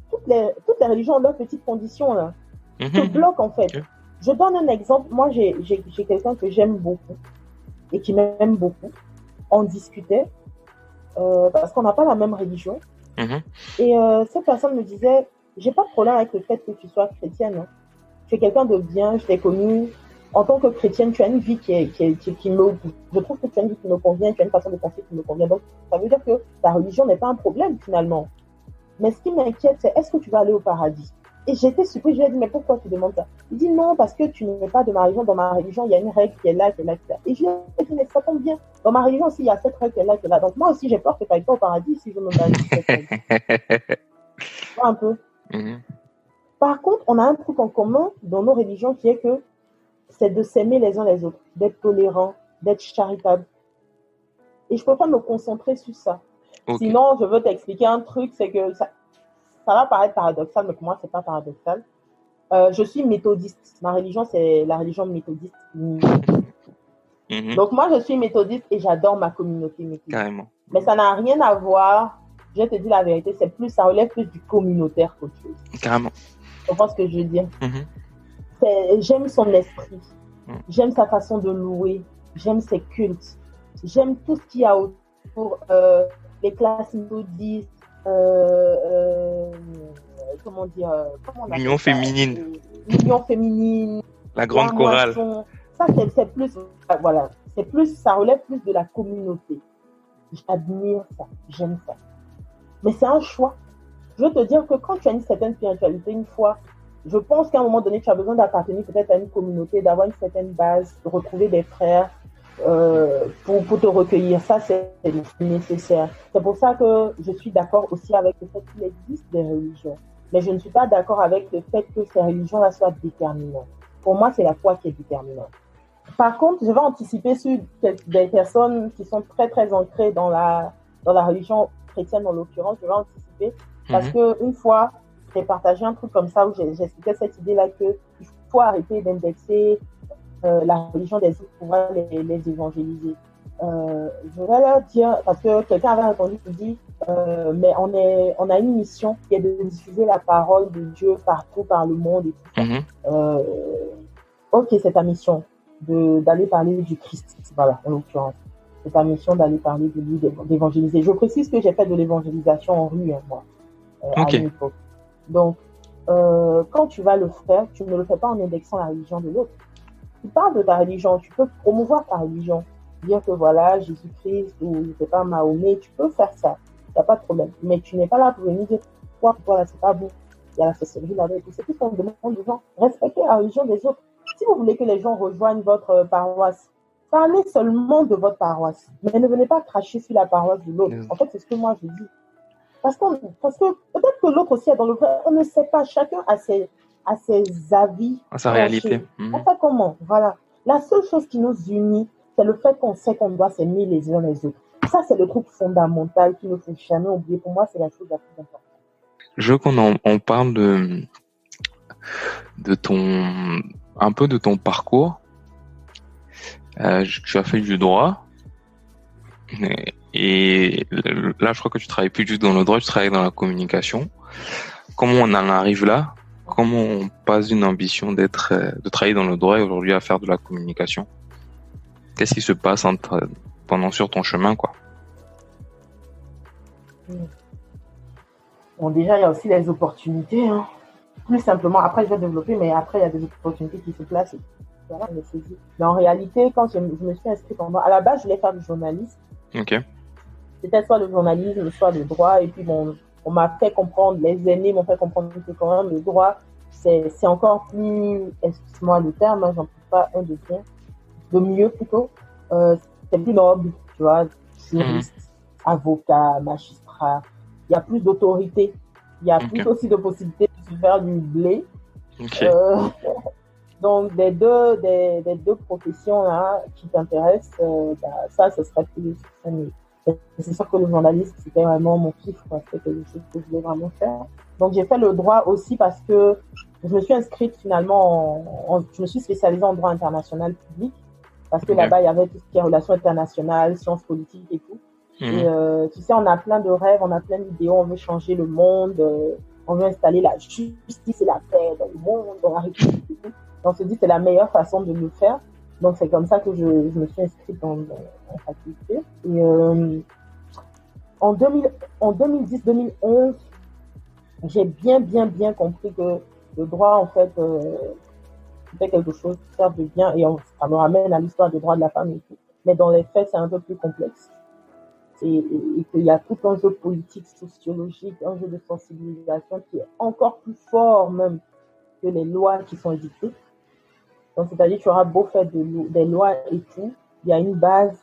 toutes les religions ont leurs petites conditions, là. Te bloquent, en fait. Okay. Je donne un exemple. Moi, j'ai quelqu'un que j'aime beaucoup et qui m'aime beaucoup. On discutait parce qu'on n'a pas la même religion. Et cette personne me disait, j'ai pas de problème avec le fait que tu sois chrétienne. Hein. Tu es quelqu'un de bien, je t'ai connu. En tant que chrétienne, tu as une vie qui me... Je trouve que tu as une vie qui me convient, tu as une façon de penser qui me convient. Donc, ça veut dire que ta religion n'est pas un problème, finalement. Mais ce qui m'inquiète, c'est est-ce que tu vas aller au paradis? Et j'étais surprise, je lui ai dit, mais pourquoi tu demandes ça? Il dit, non, parce que tu n'es pas de ma religion. Dans ma religion, il y a une règle qui est là, qui est là, qui est là. Et je lui ai dit, mais ça tombe bien. Dans ma religion aussi, il y a cette règle qui est là, qui est là. Donc, moi aussi, j'ai peur que tu n'ailles pas au paradis si je me base sur cette règle. Un peu. Par contre, on a un truc en commun dans nos religions qui est que c'est de s'aimer les uns les autres, d'être tolérant, d'être charitable. Et je peux pas me concentrer sur ça. Okay. Sinon, je veux t'expliquer un truc, c'est que ça va paraître paradoxal, mais pour moi, c'est pas paradoxal. Je suis méthodiste. Ma religion, c'est la religion méthodiste. Donc, moi, je suis méthodiste et j'adore ma communauté méthodiste. Carrément. Mais ça n'a rien à voir, je te dis la vérité, ça relève plus du communautaire qu'autre chose. Carrément. Tu comprends ce que je veux dire? J'aime son esprit, j'aime sa façon de louer, j'aime ses cultes, j'aime tout ce qu'il y a autour, les classes méthodistes, l'union féminine, la grande chorale. Ça, c'est plus, voilà, ça relève plus de la communauté. J'admire ça, j'aime ça. Mais c'est un choix. Je veux te dire que quand tu as une certaine spiritualité, une fois, je pense qu'à un moment donné, tu as besoin d'appartenir peut-être à une communauté, d'avoir une certaine base, de retrouver des frères pour te recueillir. Ça, c'est nécessaire. C'est pour ça que je suis d'accord aussi avec le fait qu'il existe des religions. Mais je ne suis pas d'accord avec le fait que ces religions-là soient déterminantes. Pour moi, c'est la foi qui est déterminante. Par contre, je vais anticiper sur des personnes qui sont très, très ancrées dans la religion chrétienne, en l'occurrence. Je vais anticiper parce qu'une fois, j'ai partagé un truc comme ça où j'expliquais cette idée-là qu'il faut arrêter d'indexer la religion des autres pour pouvoir les évangéliser. Je vais leur dire, parce que quelqu'un avait répondu, il dit, mais on a une mission qui est de diffuser la parole de Dieu partout par le monde et tout ça. ok, c'est ta mission d'aller parler du Christ, voilà, en l'occurrence. C'est ta mission d'aller parler de lui, d'évangéliser. Je précise que j'ai fait de l'évangélisation en rue, hein, moi, à une époque. Donc, quand tu vas le faire, tu ne le fais pas en indexant la religion de l'autre. Tu parles de ta religion, tu peux promouvoir ta religion. Dire que voilà, Jésus-Christ ou je sais pas, Mahomet, tu peux faire ça. Il n'y a pas de problème. Mais tu n'es pas là pour venir dire, toi, là, c'est pas bon. Il y a la sorcellerie là-bas et tout. C'est tout ce qu'on demande aux gens. Respectez la religion des autres. Si vous voulez que les gens rejoignent votre paroisse, parlez seulement de votre paroisse. Mais ne venez pas cracher sur la paroisse de l'autre. En fait, c'est ce que moi je dis. Parce que peut-être que l'autre aussi est dans le vrai. On ne sait pas. Chacun a ses avis. À sa réalité. Enfin, comment? Voilà. La seule chose qui nous unit, c'est le fait qu'on sait qu'on doit s'aimer les uns les autres. Ça, c'est le truc fondamental qu'il ne faut jamais oublier. Pour moi, c'est la chose la plus importante. Je veux qu'on parle un peu de ton parcours. Tu as fait du droit. Et là, je crois que tu travailles plus du tout dans le droit, tu travailles dans la communication. Comment on en arrive là? Comment on passe d'une ambition de travailler dans le droit et aujourd'hui à faire de la communication? Qu'est-ce qui se passe sur ton chemin, quoi? Bon, déjà, il y a aussi les opportunités. Hein. Plus simplement, après, je vais développer, mais après, il y a des opportunités qui se placent. Voilà, mais en réalité, quand je me suis inscrite à la base, je voulais faire du journalisme. Ok. C'était soit le journalisme, soit le droit. Et puis, bon, on m'a fait comprendre, les aînés m'ont fait comprendre que quand même, le droit, c'est encore plus, excuse-moi le terme, hein, j'en trouve pas un de bien, de mieux plutôt. C'est plus noble, tu vois, juriste, avocat, magistrat. Il y a plus d'autorité. Il y a plus aussi de possibilités de se faire du blé. Okay. Donc, des deux professions là qui t'intéressent, ça, ce serait plus. C'est sûr que le journalisme, c'était vraiment mon kiff, c'était quelque chose que je voulais vraiment faire. Donc, j'ai fait le droit aussi parce que je me suis inscrite finalement, je me suis spécialisée en droit international public parce que là-bas, il y avait tout ce qui est relations internationales, sciences politiques et tout. Et tu sais, on a plein de rêves, on a plein d'idéaux, on veut changer le monde, on veut installer la justice et la paix dans le monde, dans la République et tout. On se dit que c'est la meilleure façon de le faire. Donc, c'est comme ça que je me suis inscrite en faculté. Et en 2010-2011, j'ai bien compris que le droit, en fait, c'était quelque chose qui sert de bien. Et ça me ramène à l'histoire des droits de la femme et tout. Mais dans les faits, c'est un peu plus complexe. Et qu'il y a tout un jeu politique, sociologique, un jeu de sensibilisation qui est encore plus fort même que les lois qui sont édictées. Donc, c'est-à-dire que tu auras beau faire des lois et tout, il y a une base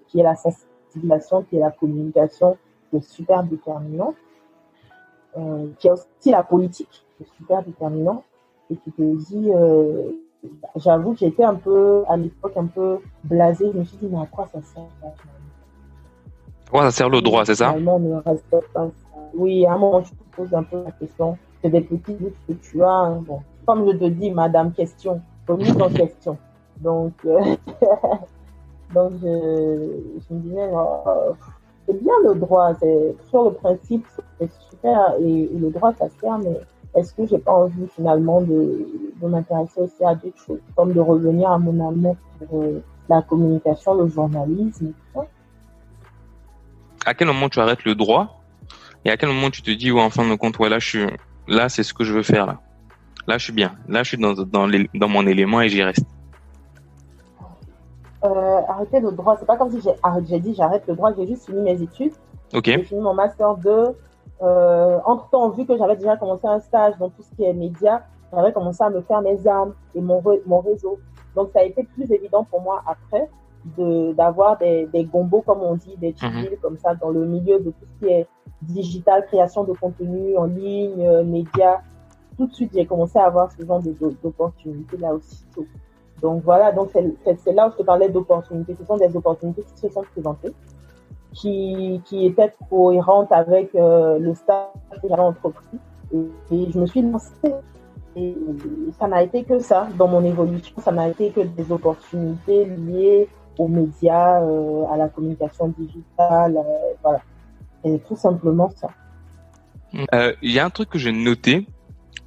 qui est la sensibilisation, qui est la communication, qui est super déterminante, qui est aussi la politique, qui est super déterminant, et qui te dit, j'avoue que j'étais un peu, à l'époque, un peu blasée. Je me suis dit, mais à quoi ça sert là, ouais, ça sert le droit, c'est ça? Finalement, on ne respecte pas ça. Oui, à un moment, tu te poses un peu la question. C'est des petits doutes que tu as. Hein. Bon, comme je te dis, madame, question. Remise en question. Donc, donc je me disais, c'est bien le droit. Sur le principe, c'est super. Et le droit, ça sert, mais est-ce que j'ai pas envie finalement de m'intéresser aussi à d'autres choses, comme de revenir à mon amour pour la communication, le journalisme et tout ça. À quel moment tu arrêtes le droit et à quel moment tu te dis, ouais, en fin de compte, ouais, là, c'est ce que je veux faire, là. Là, je suis bien. Là, je suis dans mon élément et j'y reste. Arrêter le droit, c'est pas comme si j'ai dit j'arrête le droit, j'ai juste fini mes études. Ok. J'ai fini mon master 2. Entre-temps, vu que j'avais déjà commencé un stage dans tout ce qui est médias, j'avais commencé à me faire mes armes et mon réseau. Donc, ça a été plus évident pour moi après d'avoir des gombos, comme on dit, des civils comme ça dans le milieu de tout ce qui est digital, création de contenu en ligne, médias. Tout de suite, j'ai commencé à avoir ce genre d'opportunités là aussitôt. Donc voilà, donc c'est là où je te parlais d'opportunités. Ce sont des opportunités qui se sont présentées, qui étaient cohérentes avec le stage que j'avais entrepris. Et je me suis lancée. Et ça n'a été que ça dans mon évolution. Ça n'a été que des opportunités liées aux médias, à la communication digitale, voilà. Et tout simplement ça. Il y a un truc que j'ai noté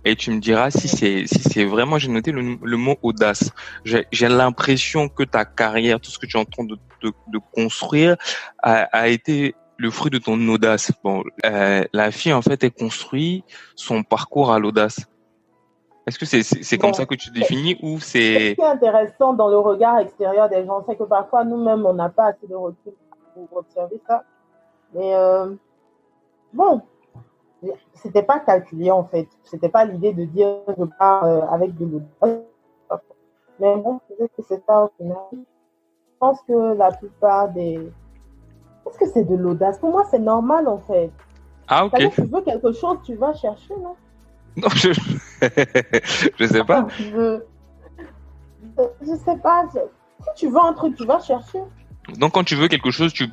et tu me diras si c'est vraiment, j'ai noté le mot audace. J'ai l'impression que ta carrière, tout ce que tu es en train de construire a été le fruit de ton audace. Bon, la fille, en fait, elle construit son parcours à l'audace. Est-ce que c'est comme ça Bon, que tu définis ou ce c'est... qui est intéressant dans le regard extérieur des gens, c'est que parfois nous-mêmes, on n'a pas assez de recul pour observer ça. Mais bon, c'était pas calculé en fait. C'était pas l'idée de dire je pars avec de l'audace. Mais bon, peut-être que c'est ça au final. Je pense que la plupart des. Est-ce que c'est de l'audace? Pour moi, c'est normal en fait. Ah, ok. C'est-à-dire que tu veux quelque chose, tu vas chercher, non? Non, je sais pas. Enfin, tu veux. Je sais pas. Si tu veux un truc, tu vas chercher. Donc, quand tu veux quelque chose, tu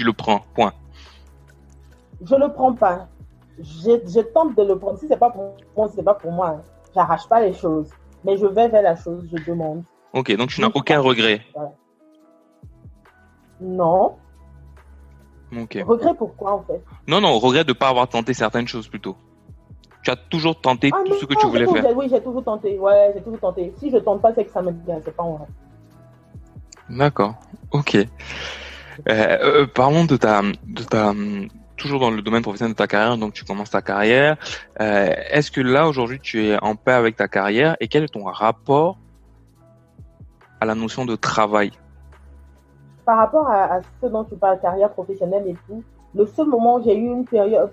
le prends. Point. Je le prends pas. Je tente de le prendre. Si c'est pas pour moi, c'est pas pour moi. J'arrache pas les choses. Mais je vais vers la chose, je demande. Ok, donc tu n'as Une aucun fois. regret. Voilà. Non. Ok. Regret pourquoi en fait? Non, non, regret de pas avoir tenté certaines choses plutôt. Tu as toujours tenté Ah tout non, ce que tu voulais faire. oui, j'ai toujours tenté. Ouais, j'ai toujours tenté. Si je tente pas, c'est que ça me bien. C'est pas en vrai. D'accord. Ok. Parlons toujours dans le domaine professionnel de ta carrière. Donc, tu commences ta carrière. Est-ce que là aujourd'hui, tu es en paix avec ta carrière et quel est ton rapport à la notion de travail? Par rapport à ce dont tu parles, carrière professionnelle et tout, le seul moment où j'ai eu une période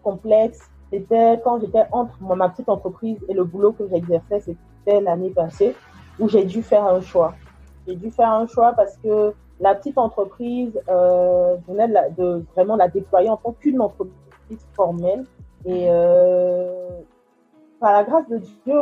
complexe, c'était quand j'étais entre ma petite entreprise et le boulot que j'exerçais, c'était l'année passée, où j'ai dû faire un choix. J'ai dû faire un choix parce que la petite entreprise venait de vraiment la déployer en tant qu'une entreprise formelle. Et par la grâce de Dieu,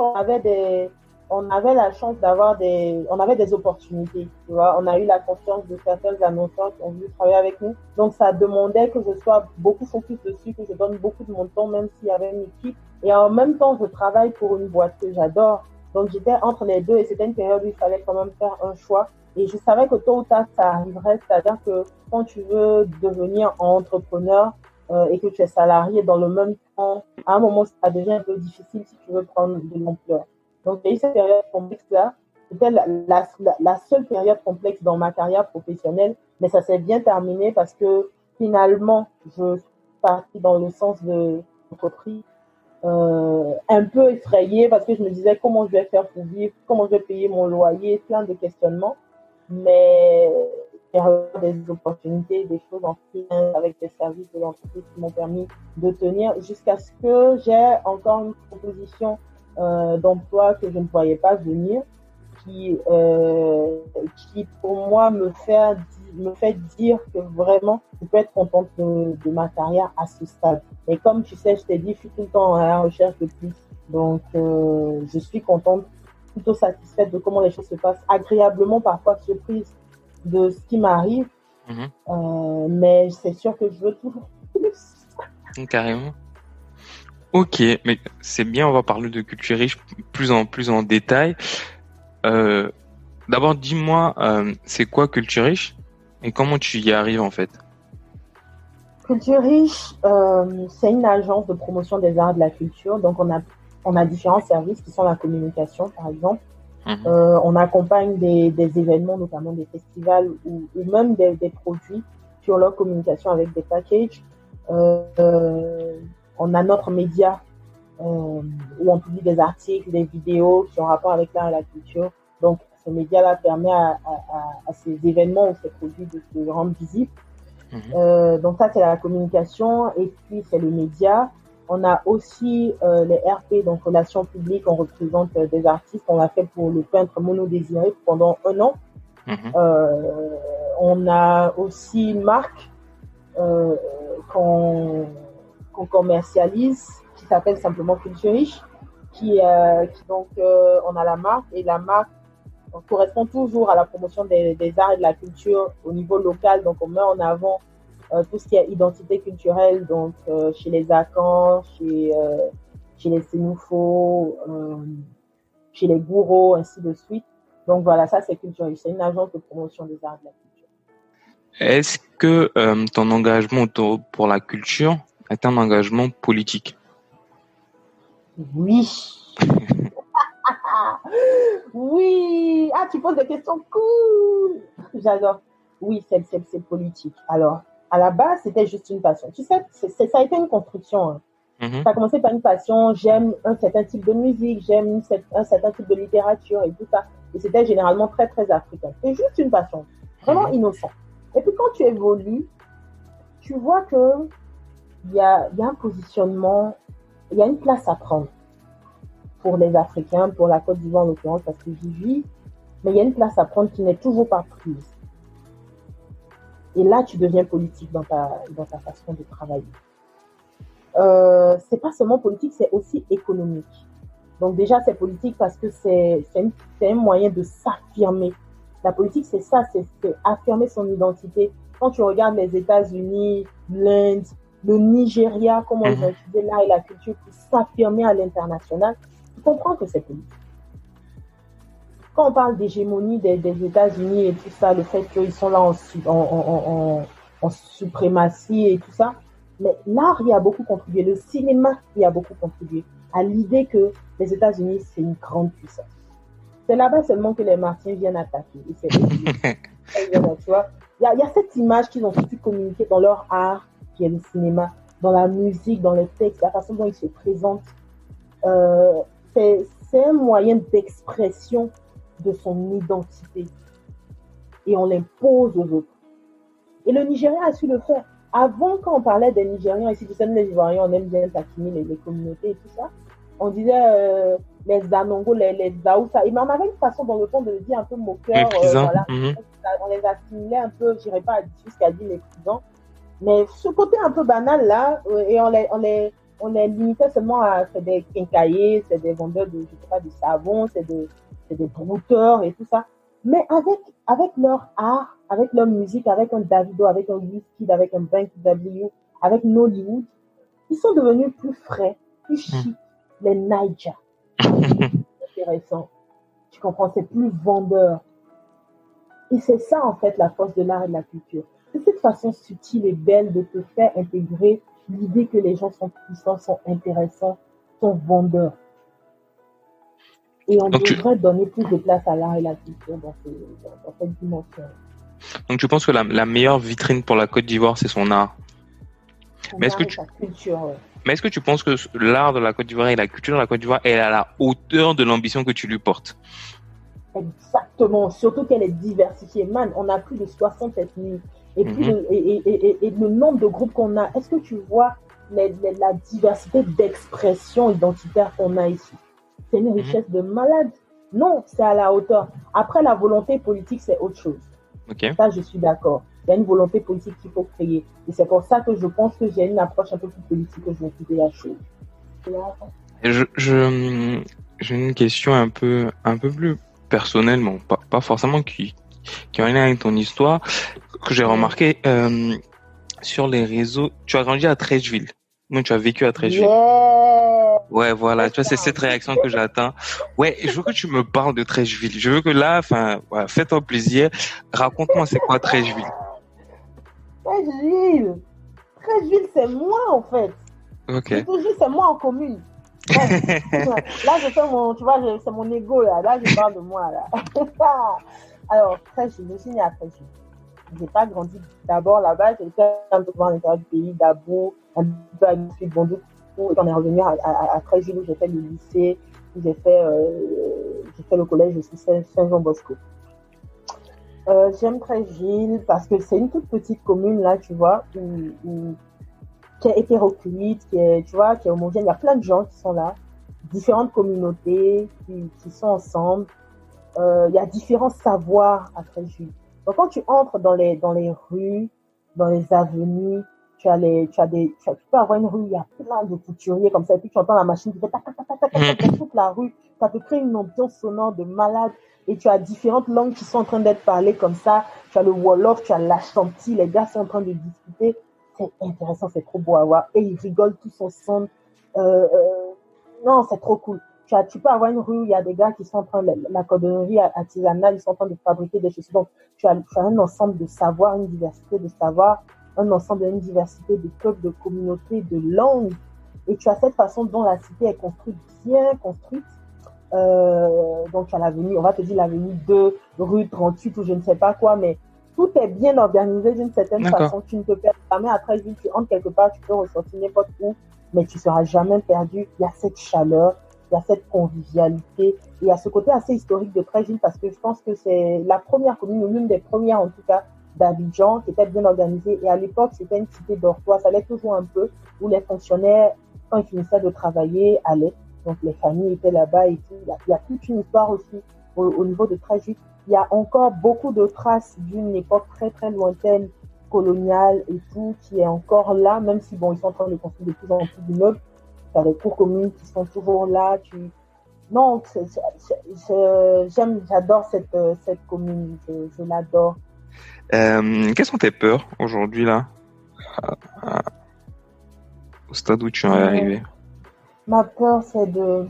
on avait la chance on avait des opportunités, tu vois. On a eu la confiance de certains annonceurs qui ont voulu travailler avec nous. Donc, ça demandait que je sois beaucoup focus dessus, que je donne beaucoup de mon temps, même s'il y avait une équipe. Et en même temps, je travaille pour une boîte que j'adore. Donc, j'étais entre les deux et c'était une période où il fallait quand même faire un choix. Et je savais que tôt ou tard, ça arriverait. C'est-à-dire que quand tu veux devenir entrepreneur et que tu es salarié dans le même temps, à un moment, ça devient un peu difficile si tu veux prendre de l'ampleur. Donc, j'ai eu cette période complexe-là. C'était la seule période complexe dans ma carrière professionnelle, mais ça s'est bien terminé parce que finalement, je suis partie dans le sens de l'entreprise, un peu effrayée parce que je me disais comment je vais faire pour vivre, comment je vais payer mon loyer, plein de questionnements. Mais il y a des opportunités, des choses en freelance avec des services de l'entreprise qui m'ont permis de tenir jusqu'à ce que j'ai encore une proposition d'emploi que je ne voyais pas venir, qui pour moi me fait dire que vraiment je peux être contente de ma carrière à ce stade. Et comme tu sais, je t'ai dit, je suis tout le temps à la recherche de plus. Donc je suis contente, plutôt satisfaite de comment les choses se passent, agréablement parfois surprise de ce qui m'arrive. Mais c'est sûr que je veux toujours plus. Carrément. Ok, mais c'est bien, on va parler de Culture Riche plus en détail. D'abord, dis-moi, c'est quoi Culture Riche et comment tu y arrives en fait? Culture Riche, c'est une agence de promotion des arts et de la culture. Donc, on a différents services qui sont la communication, par exemple. On accompagne des événements, notamment des festivals ou même des produits sur leur communication avec des packages. On a notre média où on publie des articles, des vidéos qui ont rapport avec l'art et la culture. Donc, ce média-là permet à ces événements ou ces produits de se rendre visibles. Donc ça, c'est la communication. Et puis, c'est le média. On a aussi les RP, donc relations publiques. On représente des artistes. On l'a fait pour le peintre Mono Désiré pendant 1 an. On a aussi une marque qu'on commercialise qui s'appelle simplement Culture Riche. Donc, on a la marque et la marque on correspond toujours à la promotion des arts et de la culture au niveau local. Donc, on met en avant tout ce qui est identité culturelle, donc chez les Akans, chez les Sénoufos, chez les Gourous, ainsi de suite. Donc, voilà, ça, c'est Culture. C'est une agence de promotion des arts et de la culture. Est-ce que ton engagement pour la culture est un engagement politique? Oui. Oui. Ah, tu poses des questions cool. J'adore. Oui, c'est politique. Alors, à la base, c'était juste une passion. Tu sais, ça a été une construction. Hein. Ça a commencé par une passion. J'aime un certain type de musique, j'aime un certain type de littérature et tout ça. Et c'était généralement très, très africain. C'est juste une passion. Vraiment innocent. Et puis, quand tu évolues, tu vois que il y a un positionnement, il y a une place à prendre pour les Africains, pour la Côte d'Ivoire en l'occurrence, parce que j'y vis, mais il y a une place à prendre qui n'est toujours pas prise. Et là, tu deviens politique dans ta façon de travailler. C'est pas seulement politique, c'est aussi économique. Donc déjà, c'est politique parce que c'est un moyen de s'affirmer. La politique, c'est ça, c'est affirmer son identité. Quand tu regardes les États-Unis, l'Inde, le Nigeria, comment ils ont utilisé l'art et la culture pour s'affirmer à l'international, tu comprends que c'est politique. Quand on parle d'hégémonie des États-Unis et tout ça, le fait qu'ils sont là en suprématie et tout ça, mais l'art y a beaucoup contribué, le cinéma y a beaucoup contribué à l'idée que les États-Unis, c'est une grande puissance. C'est là-bas seulement que les Martiens viennent attaquer. Et c'est tu vois, il y a cette image qu'ils ont su communiquer dans leur art, qui est le cinéma, dans la musique, dans les textes, la façon dont ils se présentent. C'est un moyen d'expression de son identité. Et on l'impose aux autres. Et le Nigeria a su le faire. Avant, quand on parlait des Nigérians, ici, tu sais, les Ivoiriens, on aime bien taquiner les communautés et tout ça. On disait les Zanongo, les Zaoussa. Et mais on avait une façon dans le temps de le dire un peu moqueur. Voilà. On les assimilait un peu, je n'irais pas jusqu'à dire méprisant. Mais ce côté un peu banal là, et on les limitait seulement à c'est des quincaillers, c'est des vendeurs de, je sais pas, de savon, c'est des brouteurs et tout ça. Mais avec leur art, avec leur musique, avec un Davido, avec un Wizkid, avec un Banky W, avec Nollywood, ils sont devenus plus frais, plus chic. Les Naija. C'est intéressant. Tu comprends, c'est plus vendeur. Et c'est ça, en fait, la force de l'art et de la culture. C'est cette façon subtile et belle de te faire intégrer l'idée que les gens sont puissants, sont intéressants, sont vendeurs. Et on devrait donner plus de place à l'art et la culture dans cette dimension. Donc tu penses que la meilleure vitrine pour la Côte d'Ivoire, c'est son art? Mais est-ce que tu penses que l'art de la Côte d'Ivoire et la culture de la Côte d'Ivoire est à la hauteur de l'ambition que tu lui portes? Exactement, surtout qu'elle est diversifiée. Man, on a plus de 60 ethnies. Et le nombre de groupes qu'on a, est-ce que tu vois la diversité d'expression identitaire qu'on a ici? C'est une richesse de malade. Non, c'est à la hauteur. Après, la volonté politique, c'est autre chose. Ça, je suis d'accord. Il y a une volonté politique qu'il faut créer. Et c'est pour ça que je pense que j'ai une approche un peu plus politique que je vais quitter la chose. J'ai une question un peu plus personnelle, bon, pas forcément qui a un lien avec ton histoire, que j'ai remarqué sur les réseaux. Tu as grandi à Treichville. Donc, tu as vécu à Treichville. Yeah. Ouais, voilà. Tu vois, c'est cette réaction que j'attends. Ouais, je veux que tu me parles de Treichville. Je veux que là, voilà, fais-toi plaisir. Raconte-moi, c'est quoi Treichville? Treichville, c'est moi, en fait. Ok. C'est moi en commune. Là, je fais tu vois, c'est mon ego, là. Là, je parle de moi, là. Alors, Treichville, je suis née à Treichville. J'ai pas grandi d'abord là-bas. J'ai été un peu à l'intérieur du pays, d'Abo, un peu à l'issue de Bondou. Et on est revenu à Treichville où j'ai fait le lycée, où j'ai fait le collège aussi, Saint-Jean-Bosco. J'aime Treichville parce que c'est une toute petite commune, là, tu vois, qui est hétéroclite, qui est homogène. Il y a plein de gens qui sont là, différentes communautés qui sont ensemble. Il y a différents savoirs à Treichville. Donc, quand tu entres dans les rues, dans les avenues, tu peux avoir une rue où il y a plein de couturiers comme ça, et puis tu entends la machine qui fait tac, tac, tac, tac, tac, dans toute la rue. Ça te crée une ambiance sonore de malade, et tu as différentes langues qui sont en train d'être parlées comme ça. Tu as le Wolof, tu as l'Ashanti, les gars sont en train de discuter. C'est intéressant, c'est trop beau à voir. Et ils rigolent tous ensemble. Non, c'est trop cool. Tu peux avoir une rue où il y a des gars qui sont en train de la cordonnerie artisanale, ils sont en train de fabriquer des chaussures. Donc, tu as un ensemble de savoirs, une diversité de savoirs, une diversité de peuples, de communautés, de langues. Et tu as cette façon dont la cité est construite, bien construite. Donc, tu as l'avenue, on va te dire l'avenue 2, rue 38 ou je ne sais pas quoi, mais tout est bien organisé d'une certaine façon. Tu ne te perds jamais à Treichville, tu entres quelque part, tu peux ressortir n'importe où, mais tu ne seras jamais perdu. Il y a cette chaleur, il y a cette convivialité, il y a ce côté assez historique de Treichville parce que je pense que c'est la première commune, ou l'une des premières en tout cas, d'Abidjan qui était bien organisée. Et à l'époque, c'était une cité dortoir, ça allait toujours un peu, où les fonctionnaires, quand ils finissaient de travailler, allaient. Donc les familles étaient là-bas et tout. Il y a toute une histoire aussi au niveau de Treichville. Il y a encore beaucoup de traces d'une époque très très lointaine, coloniale et tout, qui est encore là, même si bon, ils sont en train de construire de plus en plus d'immeubles. Tu as les cours communes qui sont toujours là. Non, j'adore cette commune, je l'adore. Quelles sont tes peurs aujourd'hui là, au stade où tu es arrivé? Ma peur, c'est de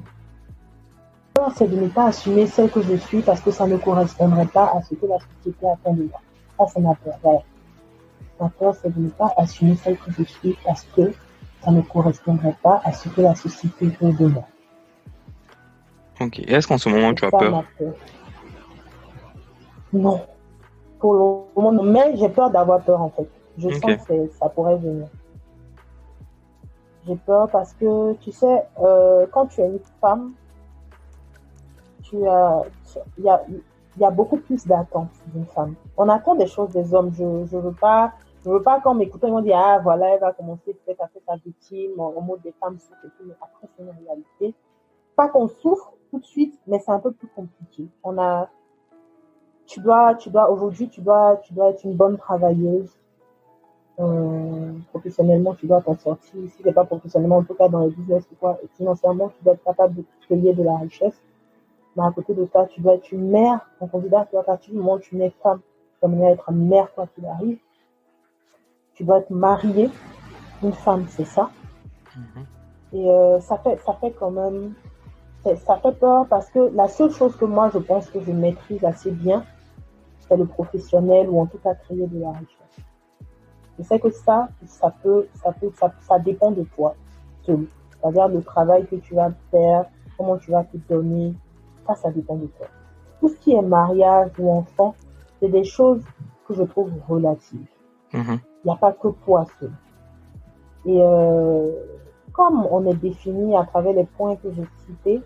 ne pas assumer celle que je suis parce que ça ne correspondrait pas à ce que la société attend de moi. Ça, c'est ma peur. Ouais. Ma peur, c'est de ne pas assumer celle que je suis parce que ça ne correspondrait pas à ce que la société veut de moi. Ok. Et est-ce qu'en ce moment, tu as peur? Non. Pour le moment, mais j'ai peur d'avoir peur, en fait. Je sens que ça pourrait venir. J'ai peur parce que, tu sais, quand tu es une femme, il y a beaucoup plus d'attentes d'une femme. On attend des choses des hommes. Je veux pas quand m'écoutant, ils vont dire, ah, voilà, elle va commencer peut-être à faire sa victime, en mode des femmes souffrent et tout, mais après, c'est une réalité. Pas qu'on souffre tout de suite, mais c'est un peu plus compliqué. Aujourd'hui, tu dois être une bonne travailleuse. Professionnellement, tu dois t'en sortir. Si c'est pas professionnellement, en tout cas dans le business ou quoi, et financièrement, tu dois être capable de créer de la richesse. Mais à côté de ça, tu dois être une mère. On considère qu'à partir du moment où tu es femme, tu dois être une mère quoi qu'il arrive. Tu dois être mariée. Une femme, c'est ça. Et ça fait quand même... Ça fait peur parce que la seule chose que moi, je pense que je maîtrise assez bien, c'est le professionnel ou en tout cas créer de la richesse. Je sais que ça dépend de toi seul. C'est-à-dire le travail que tu vas faire, comment tu vas te donner, ça dépend de toi. Tout ce qui est mariage ou enfant, c'est des choses que je trouve relatives. Il n'y a pas que toi seul. Et comme on est défini à travers les points que j'ai cités,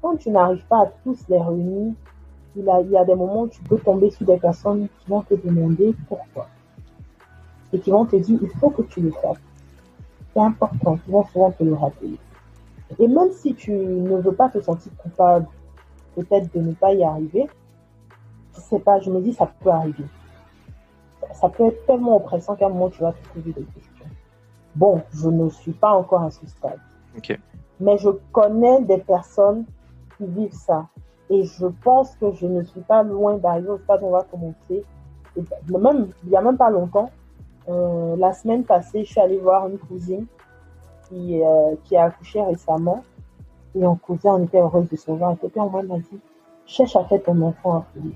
quand tu n'arrives pas à tous les réunir, il y a des moments où tu peux tomber sur des personnes qui vont te demander pourquoi. Et qui vont te dire, il faut que tu le fasses. C'est important, ils vont souvent te le rappeler. Et même si tu ne veux pas te sentir coupable, peut-être de ne pas y arriver, je sais pas, je me dis, ça peut arriver. Ça peut être tellement oppressant qu'à un moment, tu vas te poser des questions. Bon, je ne suis pas encore à ce stade. Mais je connais des personnes qui vivent ça. Et je pense que je ne suis pas loin d'arriver au stade où on va commencer. Et même, il n'y a même pas longtemps, la semaine passée, je suis allée voir une cousine qui a accouché récemment. Et on causait, on était heureuse de se voir. Et quelqu'un en moi m'a dit, cherche à faire ton enfant appelé.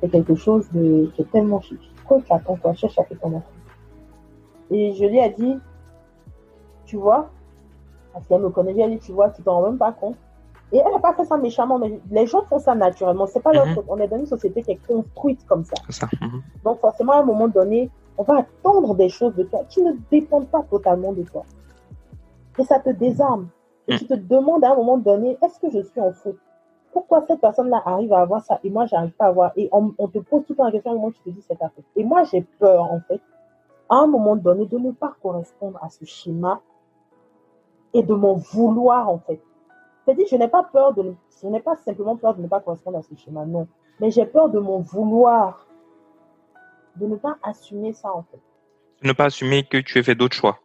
C'est quelque chose qui est tellement chic. Quoi tu attends, toi, cherche à faire ton enfant. Et je lui ai dit, tu vois, parce qu'elle me connaît bien, elle dit, tu vois, tu t'en rends même pas compte. Et elle n'a pas fait ça méchamment, mais les gens font ça naturellement. C'est pas leur faute. On est dans une société qui est construite comme ça. Donc forcément, à un moment donné, on va attendre des choses de toi qui ne dépendent pas totalement de toi. Et ça te désarme. Et tu te demandes à un moment donné, est-ce que je suis en faute? Pourquoi cette personne-là arrive à avoir ça et moi, j'arrive pas à avoir? Et on te pose tout le temps la question, à un moment, tu te dis, c'est ta faute. Et moi, j'ai peur, en fait, à un moment donné, de ne pas correspondre à ce schéma et de m'en vouloir, en fait. C'est-à-dire, je n'ai pas simplement peur de ne pas correspondre à ce schéma, non. Mais j'ai peur de m'en vouloir, de ne pas assumer ça, en fait. Ne pas assumer que tu aies fait d'autres choix.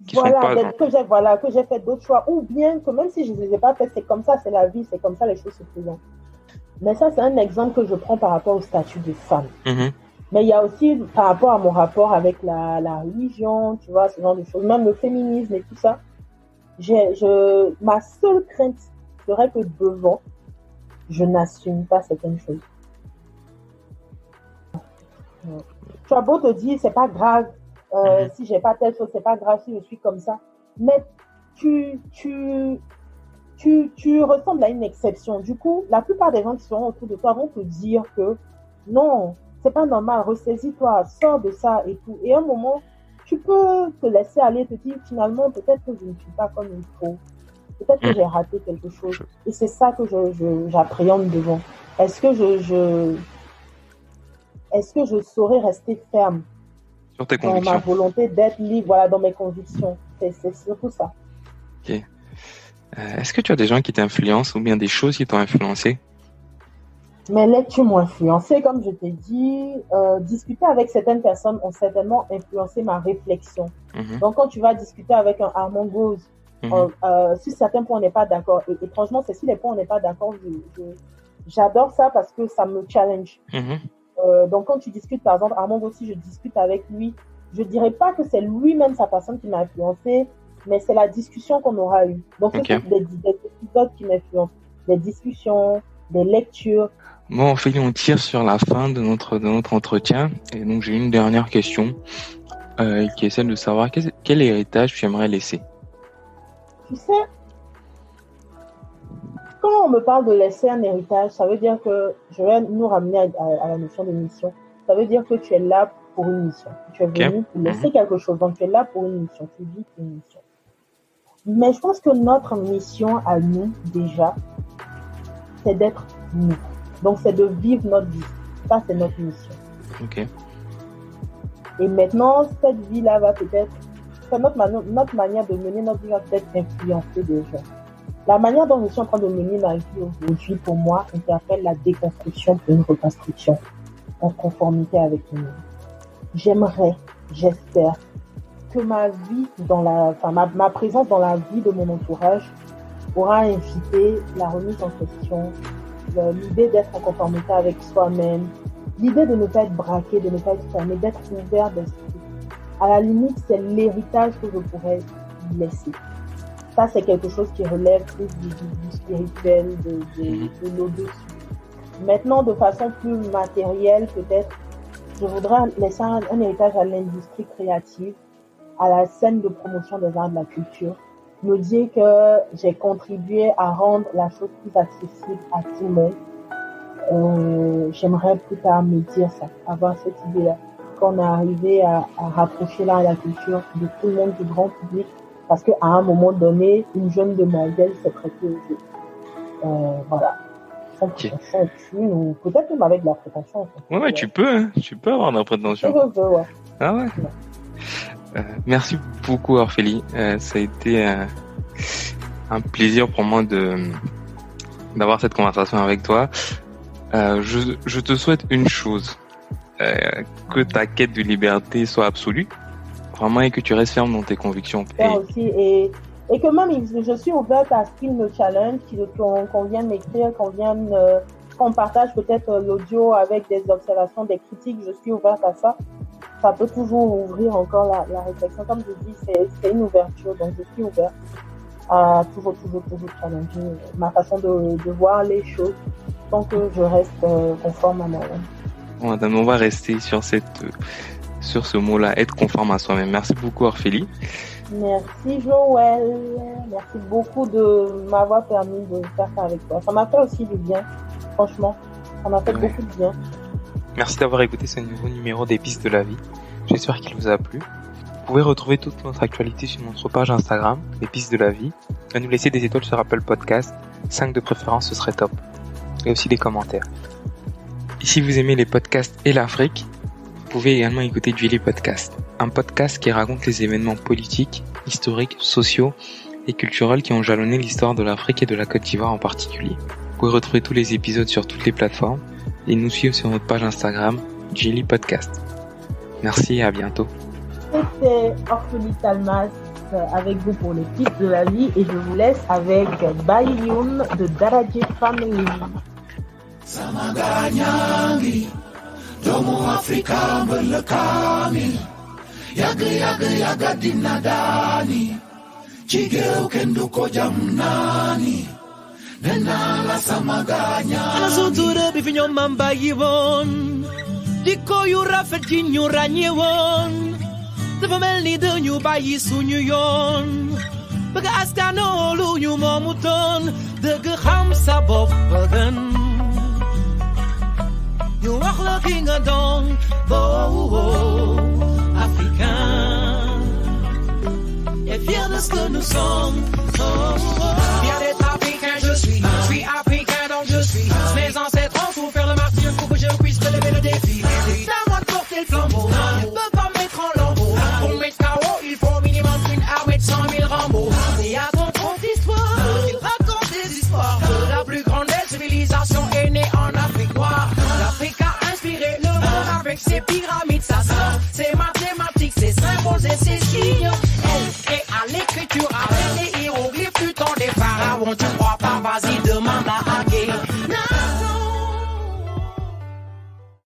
Que j'ai fait d'autres choix. Ou bien que même si je ne les ai pas fait, c'est comme ça, c'est la vie, c'est comme ça, les choses se présentent. Mais ça, c'est un exemple que je prends par rapport au statut de femme. Mais il y a aussi par rapport à mon rapport avec la religion, tu vois, ce genre de choses, même le féminisme et tout ça. Ma seule crainte serait que devant, je n'assume pas certaines choses. Tu as beau te dire, c'est pas grave, si j'ai pas telle chose, c'est pas grave si je suis comme ça. Mais tu ressembles à une exception. Du coup, la plupart des gens qui seront autour de toi vont te dire que non, c'est pas normal, ressaisis-toi, sors de ça et tout. Et à un moment, tu peux te laisser aller, te dire finalement, peut-être que je ne suis pas comme il faut. Peut-être que j'ai raté quelque chose. Et c'est ça que j'appréhende devant. Est-ce que je saurais rester ferme sur tes convictions, dans ma volonté d'être libre, voilà, dans mes convictions. C'est surtout ça. Ok. Est-ce que tu as des gens qui t'influencent ou bien des choses qui t'ont influencé? Mes lectures m'ont influencé, comme je t'ai dit. Discuter avec certaines personnes ont certainement influencé ma réflexion. Donc, quand tu vas discuter avec un Armand Gauze, sur certains points, on n'est pas d'accord. Et étrangement, c'est sur les points, on n'est pas d'accord. J'adore ça parce que ça me challenge. Donc, quand tu discutes, par exemple, Armand Gauze, si je discute avec lui, je ne dirais pas que c'est lui-même sa personne qui m'a influencé, mais c'est la discussion qu'on aura eue. Donc, c'est des épisodes qui m'influencent, des discussions, des lectures. Bon, Ophélie, on tire sur la fin de notre entretien. Et donc, j'ai une dernière question qui est celle de savoir quel héritage tu aimerais laisser. Tu sais, quand on me parle de laisser un héritage, ça veut dire que je vais nous ramener à la notion de mission. Ça veut dire que tu es là pour une mission. Tu es venu pour laisser quelque chose. Donc, tu es là pour une mission. Tu vis pour une mission. Mais je pense que notre mission à nous, déjà, c'est d'être nous. Donc, c'est de vivre notre vie. Ça, c'est notre mission. Ok. Et maintenant, cette vie-là va peut-être... Notre manière de mener notre vie va peut-être influencer des gens. La manière dont je suis en train de mener ma vie aujourd'hui, pour moi, interpelle la déconstruction pour une reconstruction en conformité avec le monde. J'espère que ma vie ma présence dans la vie de mon entourage aura invité la remise en question, l'idée d'être en conformité avec soi-même, l'idée de ne pas être braqué, de ne pas être fermé, d'être ouvert d'esprit. À la limite, c'est l'héritage que je pourrais laisser. Ça, c'est quelque chose qui relève plus du spirituel, de l'au-dessus. Maintenant, de façon plus matérielle, peut-être, je voudrais laisser un héritage à l'industrie créative, à la scène de promotion des arts de la culture. Me dire que j'ai contribué à rendre la chose plus accessible à tout le monde. J'aimerais plus tard me dire ça, avoir cette idée-là, qu'on est arrivé à rapprocher l'art et la culture de tout le monde, du grand public, parce qu'à un moment donné, une jeune demoiselle s'est prêtée au jeu. Voilà. Sans prétention, ou peut-être même avec de la prétention. Ouais, tu peux avoir de la prétention. Je veux, ouais. Ah ouais. Merci beaucoup, Ophélie. Ça a été un plaisir pour moi d'avoir cette conversation avec toi. Je te souhaite une chose, que ta quête de liberté soit absolue, vraiment, et que tu restes ferme dans tes convictions. Aussi, et que même je suis ouverte à ce qu'il me challenge, qu'on vienne m'écrire, qu'on partage peut-être l'audio avec des observations, des critiques. Je suis ouverte à ça. Ça peut toujours ouvrir encore la réflexion. Comme je dis, c'est une ouverture, donc je suis ouverte à toujours challenger ma façon de voir les choses, tant que je reste conforme à moi-même. Bon, on va rester sur ce mot-là, être conforme à soi-même. Merci beaucoup, Ophélie. Merci, Joël. Merci beaucoup de m'avoir permis de faire ça avec toi. Ça m'a fait aussi du bien, franchement. Ça m'a fait beaucoup de bien. Merci d'avoir écouté ce nouveau numéro des Pistes de la vie. J'espère qu'il vous a plu. Vous pouvez retrouver toute notre actualité sur notre page Instagram, les Pistes de la vie, et nous laisser des étoiles sur Apple Podcast. 5 de préférence, ce serait top. Et aussi des commentaires. Et si vous aimez les podcasts et l'Afrique, vous pouvez également écouter Jelly Podcast, un podcast qui raconte les événements politiques, historiques, sociaux et culturels qui ont jalonné l'histoire de l'Afrique et de la Côte d'Ivoire en particulier. Vous pouvez retrouver tous les épisodes sur toutes les plateformes et nous suivre sur notre page Instagram, Jelly Podcast. Merci et à bientôt. C'était Ophélie Talmas avec vous pour les Pistes de la vie et je vous laisse avec Bayun de Daraji Family. Samaganyangi, Domo Afrika Mbelekani, Yaga Dinadani, Chigeu Kenduko Jamnani, Nenala Samaganya. Anazuture bifinyo mamba yivon, Diko yura fetjin yura nyewon, Tefamel ni de nyu bayi sunyu yon, bëgg askano lu ñu moomu doon dëgg xam sa bopp bëggan ñu wax la ki nga doon africain et fier de ce que nous sommes fier d'être africain je suis africain donc je suis mes ancêtres ont souffert le martyre pour que je puisse relever le défi c'est à moi de porter le flambeau je peux pas me mettre en lambeau pour mettre KO il faut au minimum une armée de 100 000 Rambo et à ton propre histoire il raconte des histoires de la plus grande des civilisations est née en Afrique noire l'Afrique a inspiré le monde avec ses pyramides